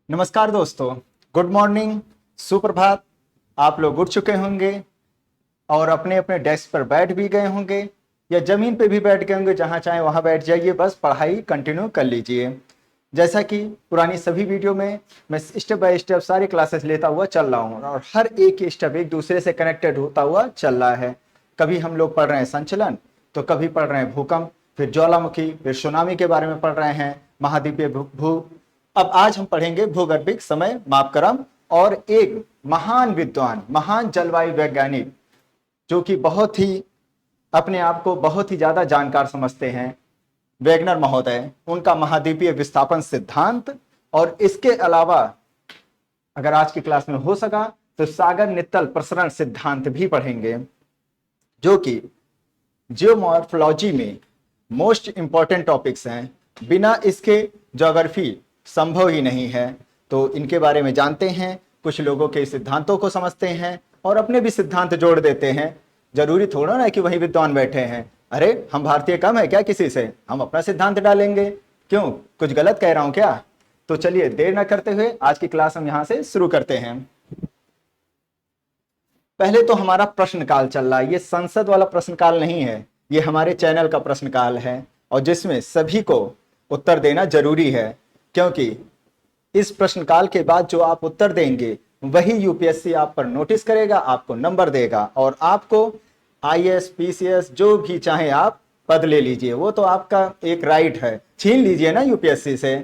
नमस्कार दोस्तों, good morning, सुप्रभात। आप लोग उठ चुके होंगे और अपने अपने डेस्क पर बैठ भी गए होंगे या जमीन पे भी बैठ गए होंगे। जहां चाहे वहां बैठ जाइए, बस पढ़ाई कंटिन्यू कर लीजिए। जैसा कि पुरानी सभी वीडियो में मैं स्टेप बाय स्टेप सारी क्लासेस लेता हुआ चल रहा हूँ और हर एक स्टेप एक दूसरे से कनेक्टेड होता हुआ चल रहा है। कभी हम लोग पढ़ रहे हैं संचलन, तो कभी पढ़ रहे हैं भूकंप, फिर ज्वालामुखी, फिर सुनामी के बारे में पढ़ रहे हैं, महाद्वीपीय भू। अब आज हम पढ़ेंगे भूगर्भिक समय मापक्रम और एक महान विद्वान, महान जलवायु वैज्ञानिक जो कि बहुत ही अपने आप को बहुत ही ज्यादा जानकार समझते हैं, वेगनर महोदय, उनका महाद्वीपीय विस्थापन सिद्धांत। और इसके अलावा अगर आज की क्लास में हो सका तो सागर नित्तल प्रसरण सिद्धांत भी पढ़ेंगे, जो कि जियोमॉर्फोलॉजी में मोस्ट इंपॉर्टेंट टॉपिक्स हैं। बिना इसके ज्योग्राफी संभव ही नहीं है। तो इनके बारे में जानते हैं, कुछ लोगों के सिद्धांतों को समझते हैं और अपने भी सिद्धांत जोड़ देते हैं। जरूरी थोड़ा ना कि वही विद्वान बैठे हैं। अरे हम भारतीय कम है क्या किसी से? हम अपना सिद्धांत डालेंगे। क्यों, कुछ गलत कह रहा हूं क्या? तो चलिए देर ना करते हुए आज की क्लास हम यहां से शुरू करते हैं। पहले तो हमारा प्रश्नकाल चल रहा है। ये संसद वाला प्रश्नकाल नहीं है, ये हमारे चैनल का प्रश्नकाल है और जिसमें सभी को उत्तर देना जरूरी है, क्योंकि इस प्रश्नकाल के बाद जो आप उत्तर देंगे वही यूपीएससी आप पर नोटिस करेगा, आपको नंबर देगा और आपको आईएएस पीसीएस जो भी चाहे आप पद ले लीजिए। वो तो आपका एक राइट है, छीन लीजिए ना यूपीएससी से।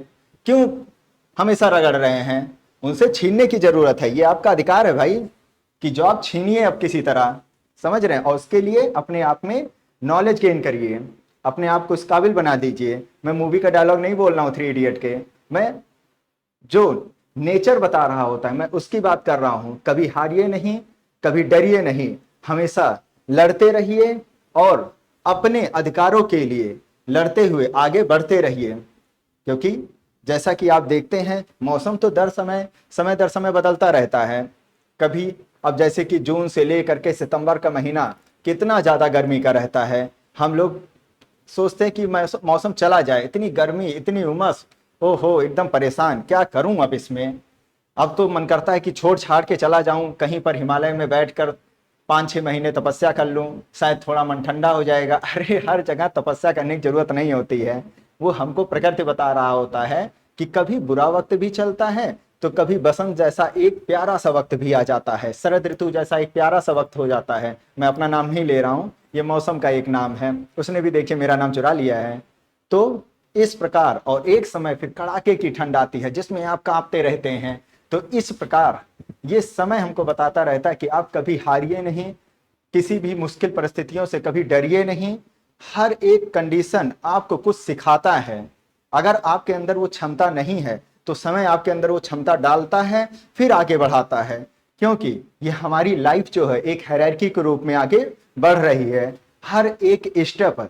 क्यों हमेशा रगड़ रहे हैं? उनसे छीनने की जरूरत है, ये आपका अधिकार है भाई कि जॉब छीनिए अब किसी तरह, समझ रहे हैं। और उसके लिए अपने आप में नॉलेज गेन करिए, अपने आप को इस काबिल बना दीजिए। मैं मूवी का डायलॉग नहीं बोल रहा हूँ 3 इडियट के, मैं जो नेचर बता रहा होता है मैं उसकी बात कर रहा हूं। कभी हारिए नहीं, कभी डरिए नहीं, हमेशा लड़ते रहिए और अपने अधिकारों के लिए लड़ते हुए आगे बढ़ते रहिए। क्योंकि जैसा कि आप देखते हैं, मौसम तो समय दर समय बदलता रहता है। कभी अब जैसे कि जून से लेकर के सितंबर का महीना कितना ज्यादा गर्मी का रहता है। हम लोग सोचते हैं कि मौसम चला जाए, इतनी गर्मी, इतनी उमस, ओहो एकदम परेशान, क्या करूं अब इसमें। अब तो मन करता है कि छोड़ छाड़ के चला जाऊं कहीं पर हिमालय में बैठकर 5-6 महीने तपस्या कर लूं, शायद थोड़ा मन ठंडा हो जाएगा। अरे हर जगह तपस्या करने की जरूरत नहीं होती है। वो हमको प्रकृति बता रहा होता है कि कभी बुरा वक्त भी चलता है तो कभी बसंत जैसा एक प्यारा सा वक्त भी आ जाता है, शरद ऋतु जैसा एक प्यारा सा वक्त हो जाता है। मैं अपना नाम नहीं ले रहा हूं, ये मौसम का एक नाम है, उसने भी देखिए मेरा नाम चुरा लिया है। तो इस प्रकार और एक समय फिर कड़ाके की ठंड आती है जिसमें आप कांपते रहते हैं। तो इस प्रकार ये समय हमको बताता रहता है कि आप कभी हारिए नहीं, किसी भी मुश्किल परिस्थितियों से कभी डरिए नहीं। हर एक कंडीशन आपको कुछ सिखाता है। अगर आपके अंदर वो क्षमता नहीं है तो समय आपके अंदर वो क्षमता डालता है, फिर आगे बढ़ाता है। क्योंकि ये हमारी लाइफ जो है एक हायरार्की के रूप में आगे बढ़ रही है। हर एक स्टेप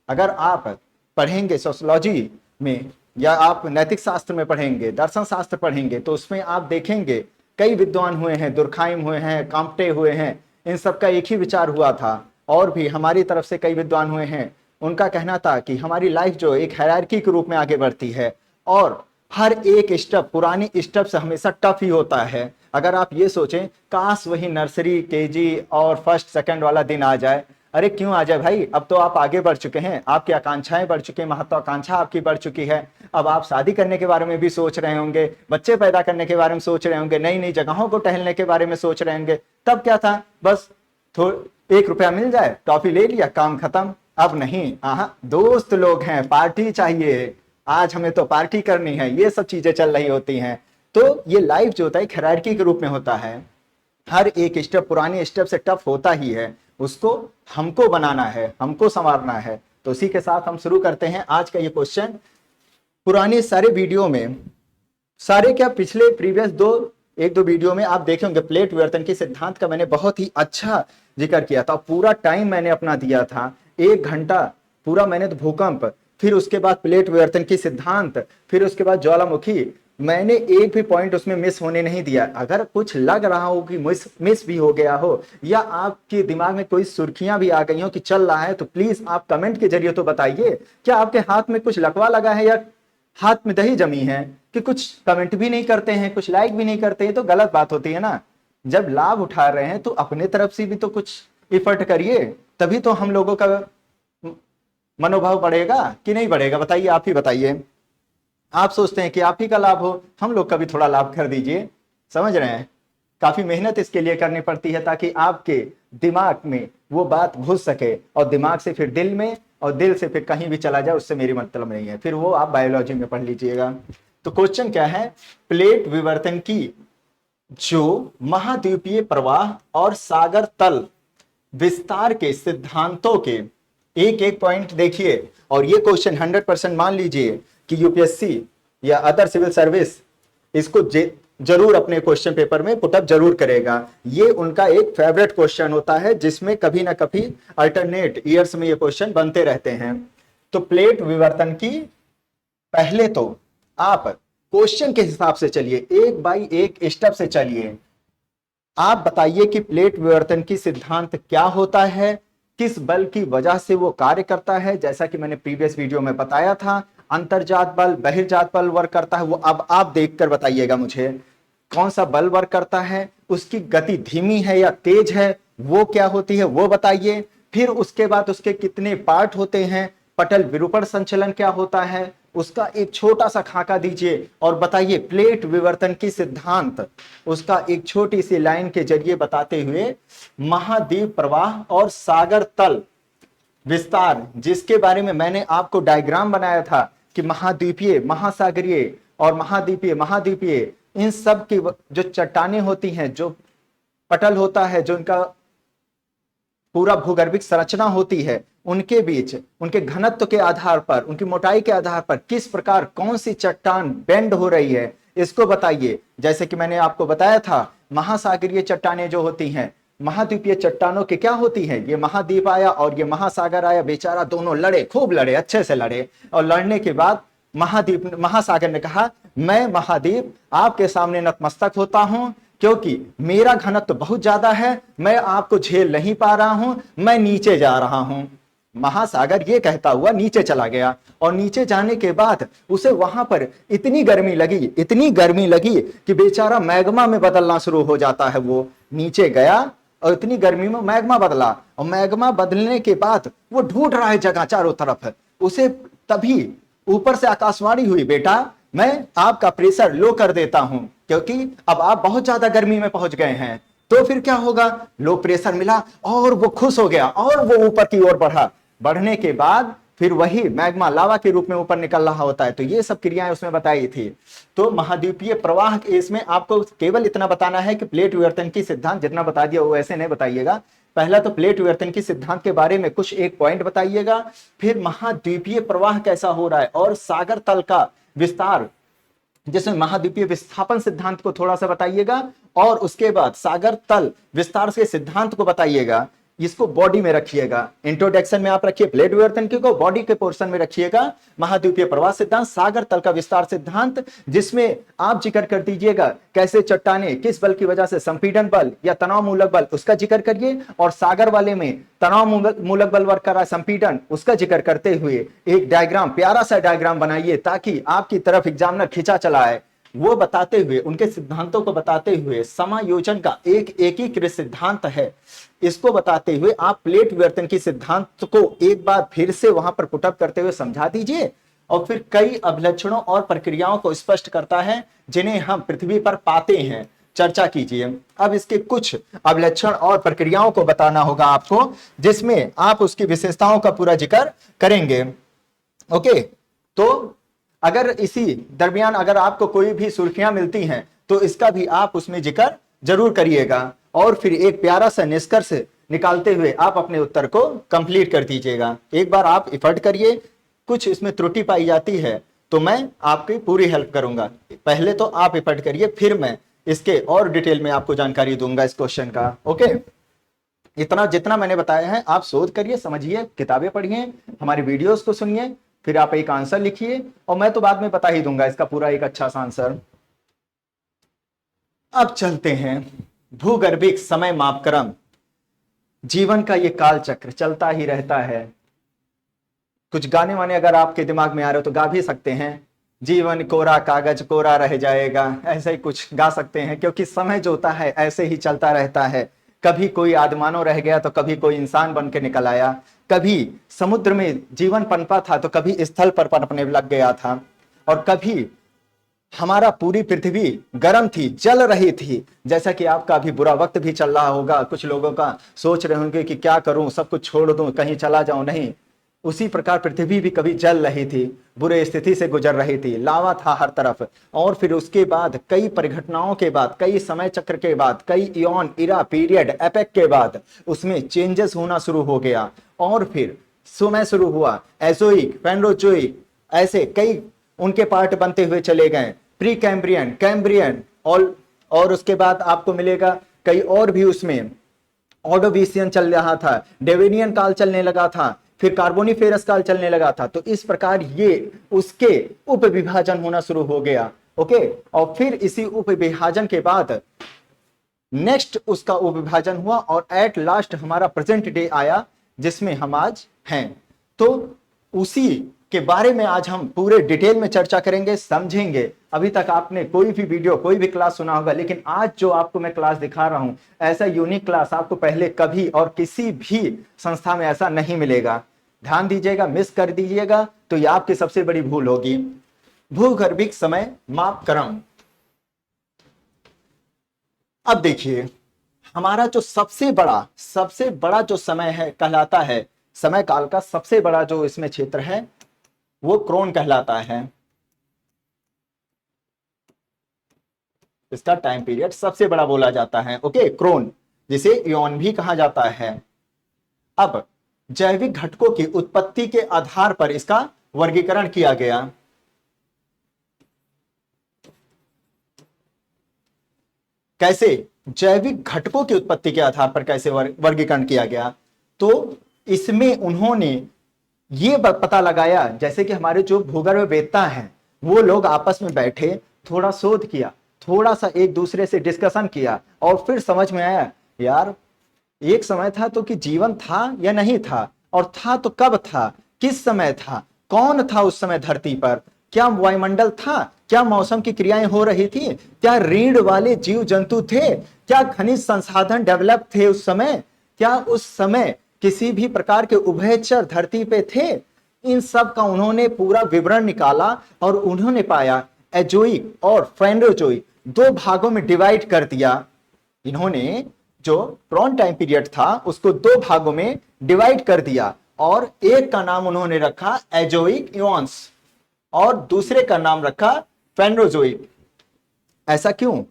अगर आप पढ़ेंगे सोशियोलॉजी में या आप नैतिक शास्त्र में पढ़ेंगे, दर्शन शास्त्र पढ़ेंगे, तो उसमें आप देखेंगे कई विद्वान हुए हैं, दुर्खाइम हुए हैं, काम्प्टे हुए हैं, इन सब का एक ही विचार हुआ था। और भी हमारी तरफ से कई विद्वान हुए हैं, उनका कहना था कि हमारी लाइफ जो एक हायरार्की के रूप में आगे बढ़ती है और हर एक स्टेप पुरानी स्टेप से हमेशा टफ ही होता है। अगर आप ये सोचें काश वही नर्सरी, केजी और फर्स्ट सेकंड वाला दिन आ जाए। अरे क्यों आ जाए भाई, अब तो आप आगे बढ़ चुके हैं, आपकी आकांक्षाएं बढ़ चुकी हैं, महत्वाकांक्षा आपकी बढ़ चुकी है। अब आप शादी करने के बारे में भी सोच रहे होंगे, बच्चे पैदा करने के बारे में सोच रहे होंगे, नई नई जगहों को टहलने के बारे में सोच रहे होंगे। तब क्या था, बस 1 रुपया मिल जाए, टॉफी ले लिया, काम खत्म। अब नहीं, दोस्त लोग हैं, पार्टी चाहिए, आज हमें तो पार्टी करनी है, ये सब चीजें चल रही होती हैं। तो ये लाइफ जो होता है हायरार्की के रूप में होता है। हर एक स्टेप पुरानी स्टेप से टफ होता ही है, उसको हमको बनाना है, हमको संवारना है। तो इसी के साथ हम शुरू करते हैं आज का ये क्वेश्चन। पुराने सारे वीडियो में, सारे क्या पिछले प्रीवियस एक दो वीडियो में आप देखे होंगे, प्लेट विवर्तन के सिद्धांत का मैंने बहुत ही अच्छा जिक्र किया था। पूरा टाइम मैंने अपना दिया था, 1 घंटा पूरा मैंने तो भूकंप, फिर उसके बाद प्लेट विवर्तन की सिद्धांत, फिर उसके बाद ज्वालामुखी। मैंने एक भी पॉइंट उसमें मिस होने नहीं दिया। अगर कुछ लग रहा हो कि मिस भी हो गया हो या आपके दिमाग में कोई सुर्खियां भी आ गई हो कि चल रहा है, तो प्लीज आप कमेंट के जरिए तो बताइए। क्या आपके हाथ में कुछ लकवा लगा है या हाथ में दही जमी है कि कुछ कमेंट भी नहीं करते हैं, कुछ लाइक भी नहीं करते हैं, तो गलत बात होती है ना। जब लाभ उठा रहे हैं तो अपने तरफ से भी तो कुछ इफर्ट करिए, तभी तो हम लोगों का मनोभाव बढ़ेगा कि नहीं बढ़ेगा, बताइए, आप ही बताइए। आप सोचते हैं कि आप ही का लाभ हो, हम लोग का भी थोड़ा लाभ कर दीजिए, समझ रहे हैं। काफी मेहनत इसके लिए करनी पड़ती है ताकि आपके दिमाग में वो बात घुस सके और दिमाग से फिर दिल में और दिल से फिर कहीं भी चला जाए, उससे मेरी मतलब नहीं है, फिर वो आप बायोलॉजी में पढ़ लीजिएगा। तो क्वेश्चन क्या है, प्लेट विवर्तन की जो महाद्वीपीय प्रवाह और सागर तल विस्तार के सिद्धांतों के एक एक पॉइंट देखिए। और ये क्वेश्चन 100% मान लीजिए कि यूपीएससी या अदर सिविल सर्विस इसको जरूर अपने क्वेश्चन पेपर में पुटअप जरूर करेगा। ये उनका एक फेवरेट क्वेश्चन होता है जिसमें कभी ना कभी अल्टरनेट ईयर्स में ये क्वेश्चन बनते रहते हैं। तो प्लेट विवर्तन की पहले तो आप क्वेश्चन के हिसाब से चलिए, एक बाई एक स्टेप से चलिए। आप बताइए कि प्लेट विवर्तन की सिद्धांत क्या होता है, किस बल की वजह से वो कार्य करता है। जैसा कि मैंने प्रीवियस वीडियो में बताया था, अंतर्जात बल बहिर्जात बल वर्क करता है, वो अब आप देखकर बताइएगा मुझे कौन सा बल वर्क करता है, उसकी गति धीमी है या तेज है, वो क्या होती है वो बताइए। फिर उसके बाद उसके कितने पार्ट होते हैं, पटल विरूपण संचलन क्या होता है, उसका एक छोटा सा खाका दीजिए और बताइए प्लेट विवर्तन की सिद्धांत, उसका एक छोटी सी लाइन के जरिए बताते हुए महाद्वीप प्रवाह और सागर तल विस्तार, जिसके बारे में मैंने आपको डायग्राम बनाया था कि महाद्वीपीय, महासागरीय और महाद्वीपीय, महाद्वीपीय इन सब की जो चट्टानें होती हैं, जो पटल होता है, जो इनका पूरा भूगर्भिक संरचना होती है, उनके बीच उनके घनत्व के आधार पर, उनकी मोटाई के आधार पर किस प्रकार कौन सी चट्टान बेंड हो रही है, इसको बताइए। जैसे कि मैंने आपको बताया था, महासागरीय चट्टानें जो होती हैं, महाद्वीपीय चट्टानों के क्या होती हैं, ये महाद्वीप आया और ये महासागर आया, बेचारा दोनों लड़े, खूब लड़े, अच्छे से लड़े, और लड़ने के बाद महाद्वीप, महासागर ने कहा मैं महाद्वीप आपके सामने नतमस्तक होता हूं, क्योंकि मेरा घनत्व बहुत ज्यादा है, मैं आपको झेल नहीं पा रहा हूं, मैं नीचे जा रहा हूं। महासागर ये कहता हुआ नीचे चला गया, और नीचे जाने के बाद उसे वहां पर इतनी गर्मी लगी, इतनी गर्मी लगी कि बेचारा मैग्मा में बदलना शुरू हो जाता है। वो नीचे गया और इतनी गर्मी में मैग्मा बदला, और मैग्मा बदलने के बाद वो ढूंढ रहा है जगह चारों तरफ। उसे तभी ऊपर से आकाशवाणी हुई, बेटा मैं आपका प्रेशर लो कर देता हूं, क्योंकि अब आप बहुत ज्यादा गर्मी में पहुंच गए हैं। तो फिर क्या होगा, लो प्रेशर मिला और वो खुश हो गया और वो ऊपर की ओर बढ़ा। बढ़ने के बाद फिर वही मैग्मा लावा के रूप में ऊपर निकल रहा होता है। तो ये सब क्रियाएं उसमें बताई थी। तो महाद्वीपीय प्रवाह के इसमें आपको केवल इतना बताना है कि प्लेट विवर्तन की सिद्धांत जितना बता दिया वो ऐसे नहीं बताइएगा। पहला तो प्लेट विवर्तन की सिद्धांत के बारे में कुछ एक पॉइंट बताइएगा, फिर महाद्वीपीय प्रवाह कैसा हो रहा है और सागर तल का विस्तार, जिसमें महाद्वीपीय विस्थापन सिद्धांत को थोड़ा सा बताइएगा, और उसके बाद सागर तल विस्तार के सिद्धांत को बताइएगा। इसको बॉडी में रखिएगा, इंट्रोडक्शन में आप रखिए प्लेट विवर्तन को, बॉडी के पोर्शन में रखिएगा महाद्वीपीय प्रवाह सिद्धांत, सागर तल का विस्तार सिद्धांत, जिसमें आप जिक्र कर दीजिएगा कैसे चट्टाने किस बल की वजह से, संपीड़न बल या तनाव मूलक बल, उसका जिक्र करिए, और सागर वाले में तनाव मूलक बल वर्क कर रहा है, संपीड़न, उसका जिक्र करते हुए एक डायग्राम, प्यारा सा डायग्राम बनाइए ताकि आपकी तरफ एग्जामिनर खिंचा चला है। वो बताते हुए, उनके सिद्धांतों को बताते हुए, समायोजन का एक एकीकृत सिद्धांत है, इसको बताते हुए आप प्लेट विवर्तन की सिद्धांत को एक बार फिर से वहां पर पुटअप करते हुए समझा दीजिए। और फिर कई अभिलक्षणों और प्रक्रियाओं को स्पष्ट करता है जिन्हें हम पृथ्वी पर पाते हैं, चर्चा कीजिए। अब इसके कुछ अभिलक्षण और प्रक्रियाओं को बताना होगा आपको, जिसमें आप उसकी विशेषताओं का पूरा जिक्र करेंगे। ओके, तो अगर इसी दरमियान अगर आपको कोई भी सुर्खियां मिलती हैं तो इसका भी आप उसमें जिक्र जरूर करिएगा, और फिर एक प्यारा सा निष्कर्ष निकालते हुए आप अपने उत्तर को कंप्लीट कर दीजिएगा। एक बार आप एफर्ट करिए, कुछ इसमें त्रुटि पाई जाती है तो मैं आपकी पूरी हेल्प करूंगा। पहले तो आप एफर्ट करिए, फिर मैं इसके और डिटेल में आपको जानकारी दूंगा इस क्वेश्चन का। ओके, इतना जितना मैंने बताया है आप शोध करिए, समझिए, किताबें पढ़िए, हमारी वीडियोस को सुनिए, फिर आप एक आंसर लिखिए, और मैं तो बाद में बता ही दूंगा इसका पूरा एक अच्छा सा आंसर। अब चलते हैं, भूगर्भिक समय मापक्रम, जीवन का ये काल चक्र चलता ही रहता है। कुछ गाने वाने अगर आपके दिमाग में आ रहे हो तो गा भी सकते हैं, जीवन कोरा कागज कोरा रह जाएगा, ऐसा ही कुछ गा सकते हैं, क्योंकि समय जो होता है ऐसे ही चलता रहता है। कभी कोई आदमानव रह गया तो कभी कोई इंसान बन के निकल आया, कभी समुद्र में जीवन पनपा था तो कभी स्थल पर पनपने लग गया था, और कभी हमारा पूरी पृथ्वी गर्म थी, जल रही थी। जैसा कि आपका अभी बुरा वक्त भी चल रहा होगा, कुछ लोगों का सोच रहे होंगे कि क्या करूं, सब कुछ छोड़ दूं, कहीं चला जाऊं, नहीं। उसी प्रकार पृथ्वी भी कभी जल रही थी, बुरे स्थिति से गुजर रही थी, लावा था हर तरफ। और फिर उसके बाद कई परिघटनाओं के बाद, कई समय चक्र के बाद, कई इयॉन, इरा, पीरियड, एपेक के बाद उसमें चेंजेस होना शुरू हो गया। और फिर समय शुरू हुआ, एजोइक, फेनरोजोइक, ऐसे कई उनके पार्ट बनते हुए चले गए। प्री कैम्ब्रियन, कैम्ब्रियन, और उसके बाद आपको मिलेगा कई और भी, उसमें ऑर्डोविशियन चल रहा था, डेवेनियन काल चलने लगा था, फिर कार्बोनिफेरस काल चलने लगा था। तो इस प्रकार ये उसके उप विभाजन होना शुरू हो गया। ओके, और फिर इसी उप विभाजन के बाद नेक्स्ट उसका उप विभाजन हुआ, और एट लास्ट हमारा प्रेजेंट डे आया, जिसमें हम आज हैं। तो उसी के बारे में आज हम पूरे डिटेल में चर्चा करेंगे, समझेंगे। अभी तक आपने कोई भी वीडियो, कोई भी क्लास सुना होगा, लेकिन आज जो आपको मैं क्लास दिखा रहा हूं, ऐसा यूनिक क्लास आपको पहले कभी और किसी भी संस्था में ऐसा नहीं मिलेगा। ध्यान दीजिएगा, मिस कर दीजिएगा तो यह आपकी सबसे बड़ी भूल होगी। भूगर्भिक समय माप क्रम। अब देखिए, हमारा जो सबसे बड़ा जो समय है कहलाता है, समय काल का सबसे बड़ा जो इसमें क्षेत्र है वो क्रोन कहलाता है। इसका टाइम पीरियड सबसे बड़ा बोला जाता है। ओके, क्रोन, जिसे इयॉन भी कहा जाता है। अब जैविक घटकों की उत्पत्ति के आधार पर इसका वर्गीकरण किया गया। कैसे? जैविक घटकों की उत्पत्ति के आधार पर कैसे वर्गीकरण किया गया? तो इसमें उन्होंने ये पता लगाया, जैसे कि हमारे जो भूगर्भवेत्ता हैं वो लोग आपस में बैठे, थोड़ा शोध किया, थोड़ा सा एक दूसरे से डिस्कशन किया, और फिर समझ में आया यार एक समय था तो कि जीवन था या नहीं था, और था तो कब था, किस समय था, कौन था उस समय धरती पर, क्या वायुमंडल था, क्या मौसम की क्रियाएं हो रही थी, क्या रीढ़ वाले जीव जंतु थे, क्या खनिज संसाधन डेवलप थे उस समय, क्या उस समय किसी भी प्रकार के उभयचर धरती पे थे। इन सब का उन्होंने पूरा विवरण निकाला, और उन्होंने पाया एजोइक और फेनरोजोइक दो भागों में डिवाइड कर दिया। इन्होंने जो क्रोन टाइम पीरियड था उसको दो भागों में डिवाइड कर दिया, और एक का नाम उन्होंने रखा एजोइक इयॉन्स और दूसरे का नाम रखा फेनरोजोइक। ऐसा क्यों?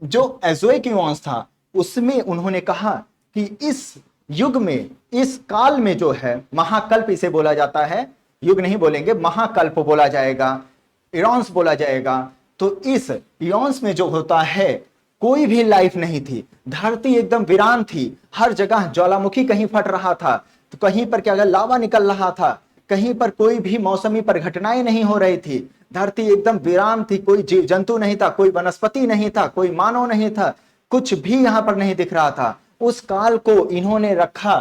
जो एजोइक इयॉन्स था उसमें उन्होंने कहा कि इस युग में, इस काल में जो है, महाकल्प इसे बोला जाता है, युग नहीं बोलेंगे, महाकल्प बोला जाएगा, इयॉन्स बोला जाएगा। तो इस इयॉन्स में जो होता है कोई भी लाइफ नहीं थी, धरती एकदम वीरान थी, हर जगह ज्वालामुखी कहीं फट रहा था, तो कहीं पर क्या लावा निकल रहा था, कहीं पर कोई भी मौसमी परिघटनाएं नहीं हो रही थी, धरती एकदम वीरान थी, कोई जीव जंतु नहीं था, कोई वनस्पति नहीं था, कोई मानव नहीं था, कुछ भी यहां पर नहीं दिख रहा था। उस काल को इन्होंने रखा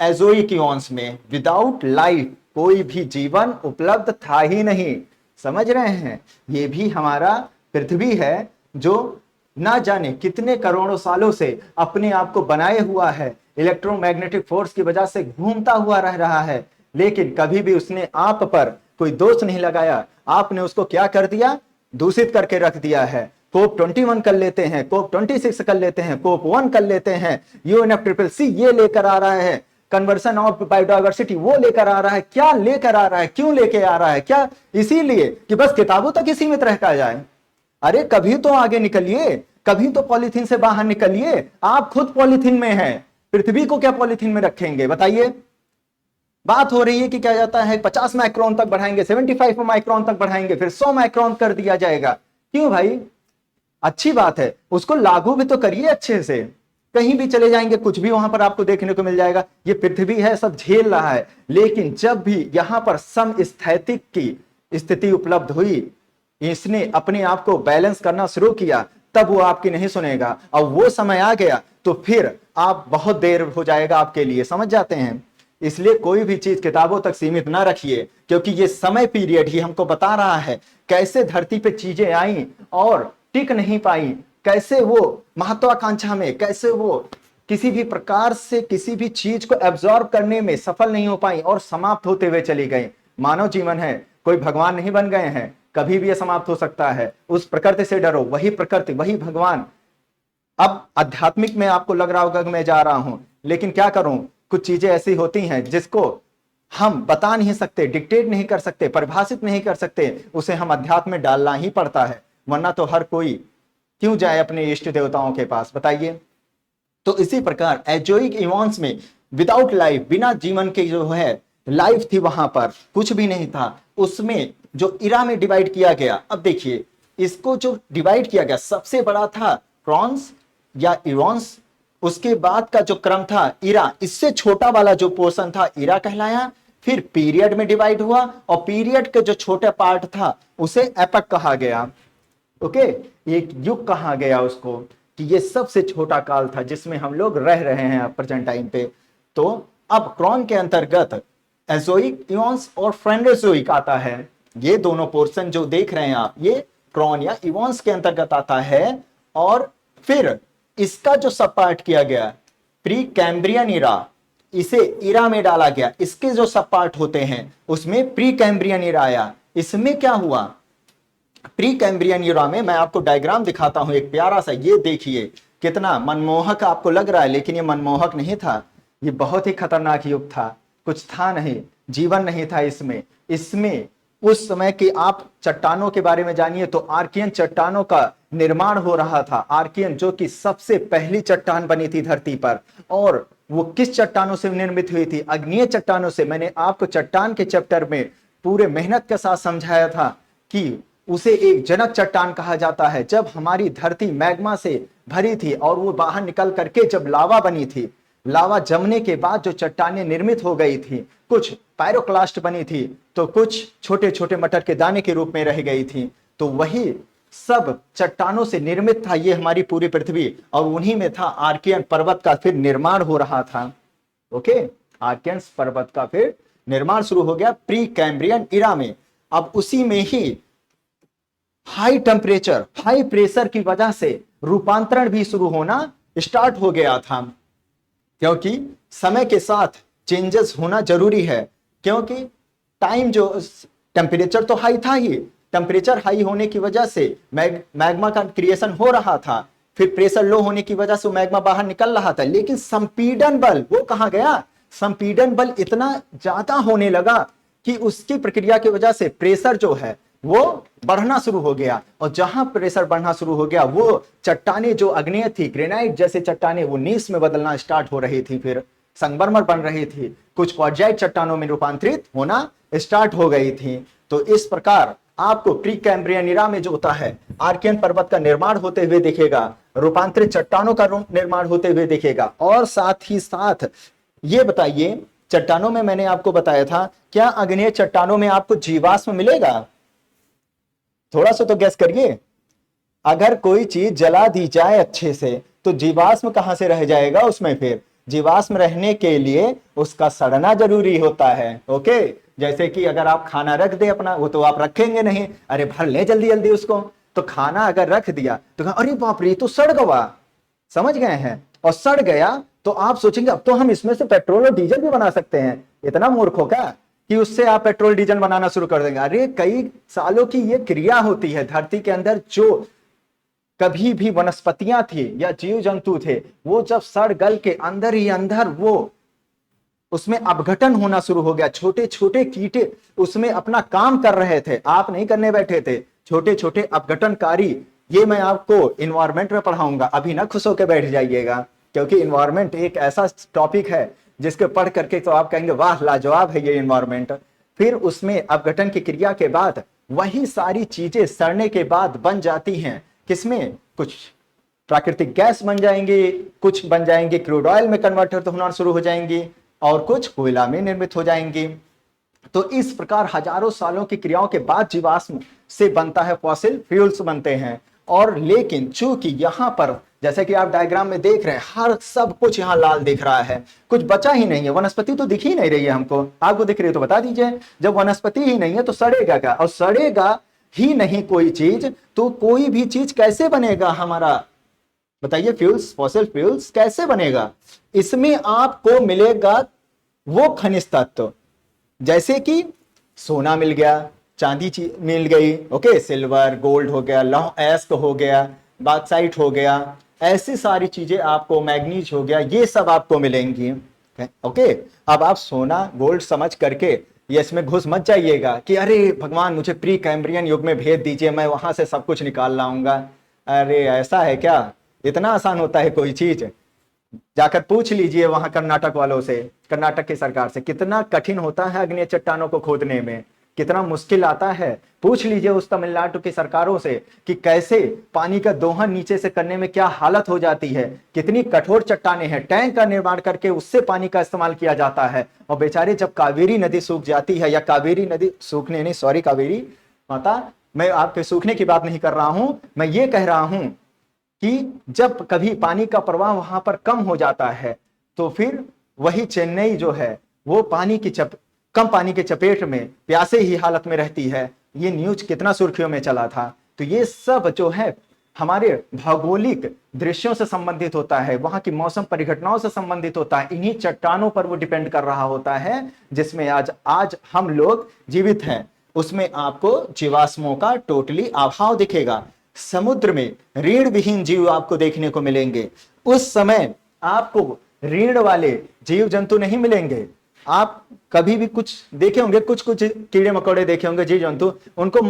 एजोइक इयॉन्स में, विदाउट लाइफ, कोई भी जीवन उपलब्ध था ही नहीं। समझ रहे हैं? ये भी हमारा पृथ्वी है जो ना जाने कितने करोड़ों सालों से अपने आप को बनाए हुआ है, इलेक्ट्रोमैग्नेटिक फोर्स की वजह से घूमता हुआ रह रहा है, लेकिन कभी भी उसने आप पर कोई दोष नहीं लगाया। आपने उसको क्या कर दिया? दूषित करके रख दिया है। कोप 21 कर लेते हैं, कोप 26 कर लेते हैं, कोप 1 कर लेते हैं, UNFCCC ये लेकर आ रहा है, कन्वर्सन ऑफ बायोडाइवर्सिटी वो लेकर आ रहा है। क्या लेकर आ रहा है? क्यों लेके आ रहा है? क्या इसीलिए कि बस किताबों तक ही सीमित रह जाए? अरे कभी तो आगे निकलिए, कभी तो पॉलीथीन से बाहर निकलिए। आप खुद पॉलीथीन में हैं, पृथ्वी को क्या पॉलीथीन में रखेंगे? बताइए। बात हो रही है कि क्या जाता है 50 माइक्रोन तक बढ़ाएंगे, 75 माइक्रोन तक बढ़ाएंगे, फिर 100 माइक्रोन कर दिया जाएगा। क्यों भाई? अच्छी बात है, उसको लागू भी तो करिए अच्छे से। कहीं भी चले जाएंगे कुछ भी वहां पर आपको देखने को मिल जाएगा। ये पृथ्वी है, सब झेल रहा है, लेकिन जब भी यहां पर समस्थैतिक की स्थिति उपलब्ध हुई, इसने अपने आप को बैलेंस करना शुरू किया, तब वो आपकी नहीं सुनेगा। और वो समय आ गया तो फिर आप बहुत देर हो जाएगा आपके लिए। समझ जाते हैं? इसलिए कोई भी चीज किताबों तक सीमित ना रखिए, क्योंकि ये समय पीरियड ही हमको बता रहा है कैसे धरती पे चीजें आई और टिक नहीं पाई, कैसे वो महत्वाकांक्षा में, कैसे वो किसी भी प्रकार से किसी भी चीज को एब्जॉर्ब करने में सफल नहीं हो पाई और समाप्त होते हुए चली गई। मानव जीवन है, कोई भगवान नहीं बन गए हैं, कभी भी ये समाप्त हो सकता है। उस प्रकृति से डरो, वही प्रकृति वही भगवान। अब आध्यात्मिक में आपको लग रहा होगा कि मैं जा रहा हूं, लेकिन क्या करूं, कुछ चीजें ऐसी होती हैं जिसको हम बता नहीं सकते, डिक्टेट नहीं कर सकते, परिभाषित नहीं कर सकते, उसे हम अध्यात्म में डालना ही पड़ता है, वरना तो हर कोई क्यों जाए अपने इष्ट देवताओं के पास, बताइए। तो इसी प्रकार एजोइक इवॉन्स में विदाउट लाइफ, बिना जीवन के जो है लाइफ थी, वहां पर कुछ भी नहीं था, उसमें जो इरा में डिवाइड किया गया। अब देखिए इसको जो डिवाइड किया गया, सबसे बड़ा था क्रॉन्स या इवॉन्स, उसके बाद का जो क्रम था इरा, इससे छोटा वाला जो पोर्शन था इरा कहलाया, फिर पीरियड में डिवाइड हुआ और पीरियड के जो छोटा पार्ट था उसे एपक कहा गया। ओके, एक युग कहा गया उसको, कि ये सबसे छोटा काल था जिसमें हम लोग रह रहे हैं प्रेजेंट टाइम पे। तो अब क्रॉन के अंतर्गत एजोइक इवॉन्स और फ्रेंडोजोइक आता है। ये दोनों पोर्शन जो देख रहे हैं आप, ये क्रॉन या इवॉन्स के अंतर्गत आता है। और फिर इसका जो सब पार्ट किया गया प्री कैम्ब्रियन इरा, इसे इरा में डाला गया। इसके जो सब पार्ट होते हैं उसमें प्री कैम्ब्रियन इरा आया। इसमें क्या हुआ, प्री कैम्ब्रियन इरा में मैं आपको डायग्राम दिखाता हूं एक प्यारा सा, ये देखिए कितना मनमोहक आपको लग रहा है, लेकिन ये मनमोहक नहीं था, ये बहुत ही खतरनाक युग था। कुछ था नहीं, जीवन नहीं था इसमें। इसमें उस समय के आप चट्टानों के बारे में जानिए तो आर्कियन चट्टानों का निर्माण हो रहा था। आर्कियन जो कि सबसे पहली चट्टान बनी थी धरती पर, और वो किस चट्टानों से निर्मित हुई थी, अग्निय चट्टानों से। मैंने आपको चट्टान के चैप्टर में पूरे मेहनत के साथ समझाया था कि उसे एक जनक चट्टान कहा जाता है। जब हमारी धरती मैग्मा से भरी थी और वो बाहर निकल करके जब लावा बनी थी, लावा जमने के बाद जो चट्टानें निर्मित हो गई थी, कुछ पायरोक्लास्ट बनी थी तो कुछ छोटे छोटे मटर के दाने के रूप में रह गई थी। तो वही सब चट्टानों से निर्मित था ये हमारी पूरी पृथ्वी, और उन्हीं में था आर्कियन पर्वत का फिर निर्माण हो रहा था। ओके, आर्कियन पर्वत का फिर निर्माण शुरू हो गया प्री कैम्ब्रियन इरा में। अब उसी में ही हाई टेम्परेचर, हाई प्रेशर की वजह से रूपांतरण भी शुरू होना स्टार्ट हो गया था, क्योंकि समय के साथ चेंजेस होना जरूरी है। क्योंकि टाइम जो टेम्परेचर तो हाई था ही, टेम्परेचर हाई होने की वजह से मैग्मा का क्रिएशन हो रहा था, फिर प्रेशर लो होने की वजह से मैग्मा बाहर निकल रहा था। लेकिन संपीड़न बल वो कहां गया, संपीड़न बल इतना ज्यादा होने लगा कि उसकी प्रक्रिया की वजह से प्रेशर जो है वो बढ़ना शुरू हो गया। और जहां प्रेशर बढ़ना शुरू हो गया, वो चट्टाने जो अग्नेय थी, ग्रेनाइट जैसे चट्टाने, वो नीस में बदलना स्टार्ट हो रही थी, फिर संगमरमर बन रही थी, कुछ क्वार्जाइट चट्टानों में रूपांतरित होना स्टार्ट हो गई थी। तो इस प्रकार आपको प्री कैम्ब्रियन इरा में जो होता है आर्कियन पर्वत का निर्माण होते हुए दिखेगा, रूपांतरित चट्टानों का निर्माण होते हुए दिखेगा। और साथ ही साथ ये बताइए, चट्टानों में मैंने आपको बताया था, क्या अग्नेय चट्टानों में आपको जीवाश्म मिलेगा? थोड़ा सा तो गैस करिए। अगर कोई चीज जला दी जाए अच्छे से तो जीवाश्म कहां से रह जाएगा उसमें? फिर जीवाश्म रहने के लिए उसका सड़ना जरूरी होता है। ओके, जैसे कि अगर आप खाना रख दे अपना, वो तो आप रखेंगे नहीं, अरे भर ले जल्दी जल्दी उसको। तो खाना अगर रख दिया तो अरे बाप रे तो सड़ गया, समझ गए हैं, और सड़ गया तो आप सोचेंगे अब तो हम इसमें से पेट्रोल और डीजल भी बना सकते हैं। इतना मूर्ख हो क्या कि उससे आप पेट्रोल डीजल बनाना शुरू कर देंगे? अरे कई सालों की ये क्रिया होती है धरती के अंदर। जो कभी भी वनस्पतियां थी या जीव जंतु थे, वो जब सड़ गल के अंदर ही अंदर वो उसमें अपघटन होना शुरू हो गया। छोटे छोटे कीटे उसमें अपना काम कर रहे थे, आप नहीं करने बैठे थे, छोटे छोटे अपघटनकारी। ये मैं आपको इन्वायरमेंट में पढ़ाऊंगा, अभी ना खुश होकर बैठ जाइएगा, क्योंकि इन्वायरमेंट एक ऐसा टॉपिक है जिसके पढ़ करके तो आप कहेंगे वाह लाजवाब है ये इन्वायरमेंट। फिर उसमें अपघटन की क्रिया के बाद वही सारी चीजें सड़ने के बाद बन जाती हैं किसमें? कुछ प्राकृतिक गैस बन जाएंगे, कुछ बन जाएंगे क्रूड ऑयल में कन्वर्ट होना शुरू हो जाएंगी, और कुछ कोयला में निर्मित हो जाएंगी। तो इस प्रकार हजारों सालों की क्रियाओं के बाद जीवाश्म से बनता है, फॉसिल फ्यूल्स बनते हैं। और लेकिन चूंकि यहाँ पर जैसे कि आप डायग्राम में देख रहे हैं, हर सब कुछ यहाँ लाल दिख रहा है, कुछ बचा ही नहीं है, वनस्पति तो दिख ही नहीं रही है हमको। आपको दिख रही है तो बता दीजिए। जब वनस्पति ही नहीं है तो सड़ेगा क्या, और सड़ेगा ही नहीं कोई चीज तो कोई भी चीज कैसे बनेगा हमारा, बताइए। फ्यूल्स, फॉसिल फ्यूल्स कैसे बनेगा? इसमें आपको मिलेगा वो खनिज तत्व, जैसे कि सोना मिल गया, चांदी मिल गई, ओके, सिल्वर, गोल्ड हो गया, लौह अयस्क हो गया, बॉक्साइट हो गया, ऐसी सारी चीजें आपको, मैग्नीज हो गया, ये सब आपको मिलेंगी। ओके, अब आप सोना गोल्ड समझ करके ये इसमें घुस मत जाइएगा कि अरे भगवान मुझे प्री कैम्ब्रियन युग में भेज दीजिए, मैं वहां से सब कुछ निकाल लाऊंगा। अरे ऐसा है क्या? इतना आसान होता है कोई चीज? जाकर पूछ लीजिए वहां कर्नाटक वालों से, कर्नाटक की सरकार से, कितना कठिन होता है अग्नि चट्टानों को खोदने में, कितना मुश्किल आता है। पूछ लीजिए उस तमिलनाडु की सरकारों से कि कैसे पानी का दोहन नीचे से करने में क्या हालत हो जाती है, कितनी कठोर चट्टाने हैं, टैंक का निर्माण करके उससे पानी का इस्तेमाल किया जाता है। और बेचारे जब कावेरी नदी सूख जाती है, या कावेरी नदी सूखने नहीं, सॉरी कावेरी माता, मैं आपके सूखने की बात नहीं कर रहा हूं, मैं ये कह रहा हूं कि जब कभी पानी का प्रवाह वहां पर कम हो जाता है तो फिर वही चेन्नई जो है वो कम पानी के चपेट में प्यासे ही हालत में रहती है। ये न्यूज कितना सुर्खियों में चला था। तो ये सब जो है हमारे भौगोलिक दृश्यों से संबंधित होता है, वहां की मौसम परिघटनाओं से संबंधित होता है, इन्हीं चट्टानों पर वो डिपेंड कर रहा होता है जिसमें आज हम लोग जीवित हैं। उसमें आपको जीवाश्मों का टोटली अभाव दिखेगा। समुद्र में रीढ़ विहीन जीव आपको देखने को मिलेंगे। उस समय आपको रीढ़ वाले जीव जंतु नहीं मिलेंगे। आप कभी भी कुछ देखे होंगे, कुछ कुछ कीड़े मकोड़े देखे होंगे, जीव जंतु, उनको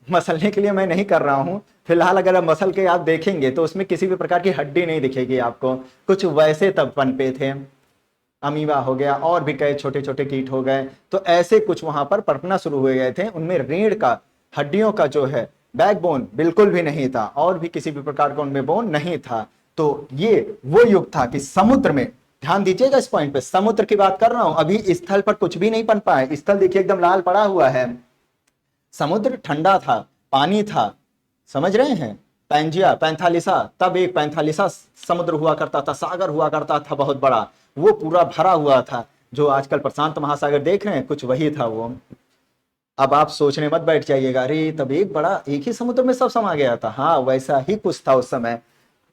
मसलने के लिए मैं नहीं कर रहा हूं फिलहाल। अगर आप मसल के आप देखेंगे तो उसमें किसी भी प्रकार की हड्डी नहीं दिखेगी आपको, कुछ वैसे तब पनपे थे। अमीबा हो गया और भी कई छोटे छोटे कीट हो गए, तो ऐसे कुछ वहां पर पनपना शुरू हो गए थे। उनमें रीढ़ का, हड्डियों का जो है बैकबोन बिल्कुल भी नहीं था, और भी किसी भी प्रकार का उनमें बोन नहीं था। तो ये वो युग था कि समुद्र में, ध्यान दीजिएगा इस पॉइंट पे, समुद्र की बात कर रहा हूं, अभी स्थल पर कुछ भी नहीं पनपा है। स्थल देखिए एकदम लाल पड़ा हुआ है। समुद्र ठंडा था, पानी था, समझ रहे हैं। पैंजिया, पैंथालिसा, तब एक पैंथालिसा समुद्र हुआ करता था, सागर हुआ करता था बहुत बड़ा, वो पूरा भरा हुआ था। जो आजकल प्रशांत महासागर देख रहे हैं, कुछ वही था वो। अब आप सोचने मत बैठ जाइएगा अरे तब एक ही समुद्र में सब समा गया था। हाँ, वैसा ही कुछ था उस समय।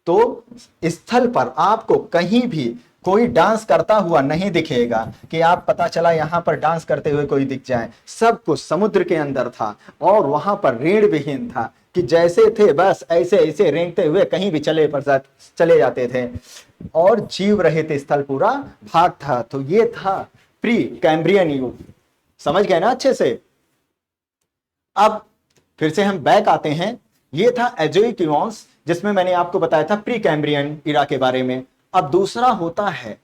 तो स्थल पर आपको कहीं भी कोई डांस करता हुआ नहीं दिखेगा कि आप पता चला यहां पर डांस करते हुए कोई दिख जाए। सब कुछ समुद्र के अंदर था और वहां पर रीढ़ विहीन था कि जैसे थे बस ऐसे ऐसे रेंगते हुए कहीं भी चले जाते थे, और जीव रहित स्थल पूरा भाग था। तो ये था प्री कैम्ब्रियन युग। समझ गए ना अच्छे से? अब फिर से हम बैक आते हैं। ये था एजोइक इवॉन्स, जिसमें मैंने आपको बताया था प्री कैम्ब्रियन इरा के बारे में। अब दूसरा होता है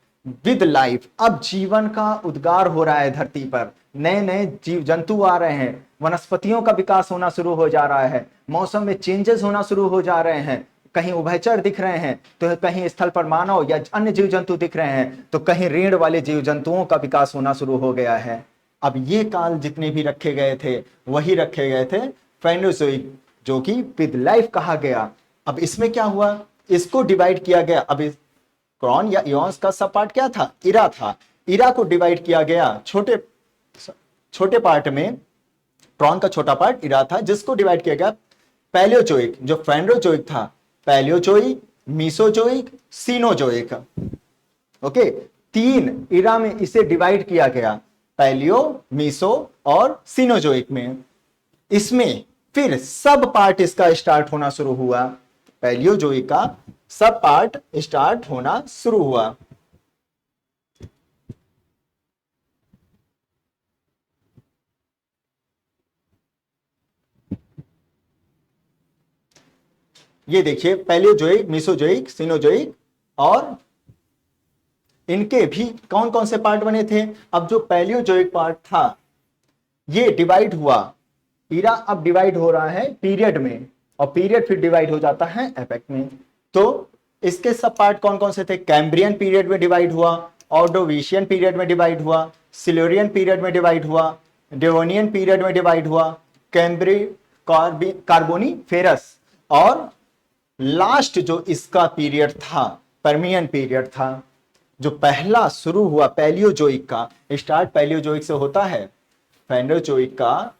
विद लाइफ। अब जीवन का उद्गार हो रहा है धरती पर, नए नए जीव जंतु आ रहे हैं, वनस्पतियों का विकास होना शुरू हो जा रहा है, मौसम में चेंजेस होना शुरू हो जा रहे हैं। कहीं उभयचर दिख रहे हैं तो कहीं स्थल पर मानव या अन्य जीव जंतु दिख रहे हैं, तो कहीं रीढ़ वाले जीव जंतुओं का विकास होना शुरू हो गया है। अब ये काल जितने भी रखे गए थे वही रखे गए थे फेनोजोइक, जो कि विद लाइफ कहा गया। अब इसमें क्या हुआ, इसको डिवाइड किया गया। अब क्रॉन या इॉन्स का सब पार्ट क्या था, इरा था। इरा को डिवाइड किया गया छोटे छोटे पार्ट में। क्रॉन का छोटा पार्ट इरा था, जिसको डिवाइड किया गया पैलियोजोइक, जो फेनोजोइक था, पैलियोजोइक, मीसोजोइक, सीनोजोइक। ओके, 3 इरा में इसे डिवाइड किया गया, पैलियो, मीसो और सीनोजोइक में। इसमें फिर सब पार्ट इसका स्टार्ट होना शुरू हुआ। पैलियोजोइक का सब पार्ट स्टार्ट होना शुरू हुआ। ये देखिए पैलियोजोइक, मीसोजोइक, सीनोजोइक, और इनके भी कौन कौन से पार्ट बने थे। अब जो पैलियोजोइक पार्ट था ये डिवाइड हुआ, इरा अब डिवाइड हो रहा है पीरियड में, और पीरियड फिर डिवाइड हो जाता है एपेक में। तो इसके सब पार्ट कौन कौन से थे, कैम्ब्रियन पीरियड में डिवाइड हुआ, ऑर्डोविशियन पीरियड में डिवाइड हुआ, सिल्यूरियन पीरियड में डिवाइड हुआ, डेवोनियन पीरियड में डिवाइड हुआ, कैम्ब्री कार्बोनीफेरस और लास्ट जो इसका पीरियड था, पर्मियन पीरियड था, जो पहला शुरू हुआ पैलियोजोइक का, स्टार्ट पैलियोजोइक से होता है। पैलियोजोइक का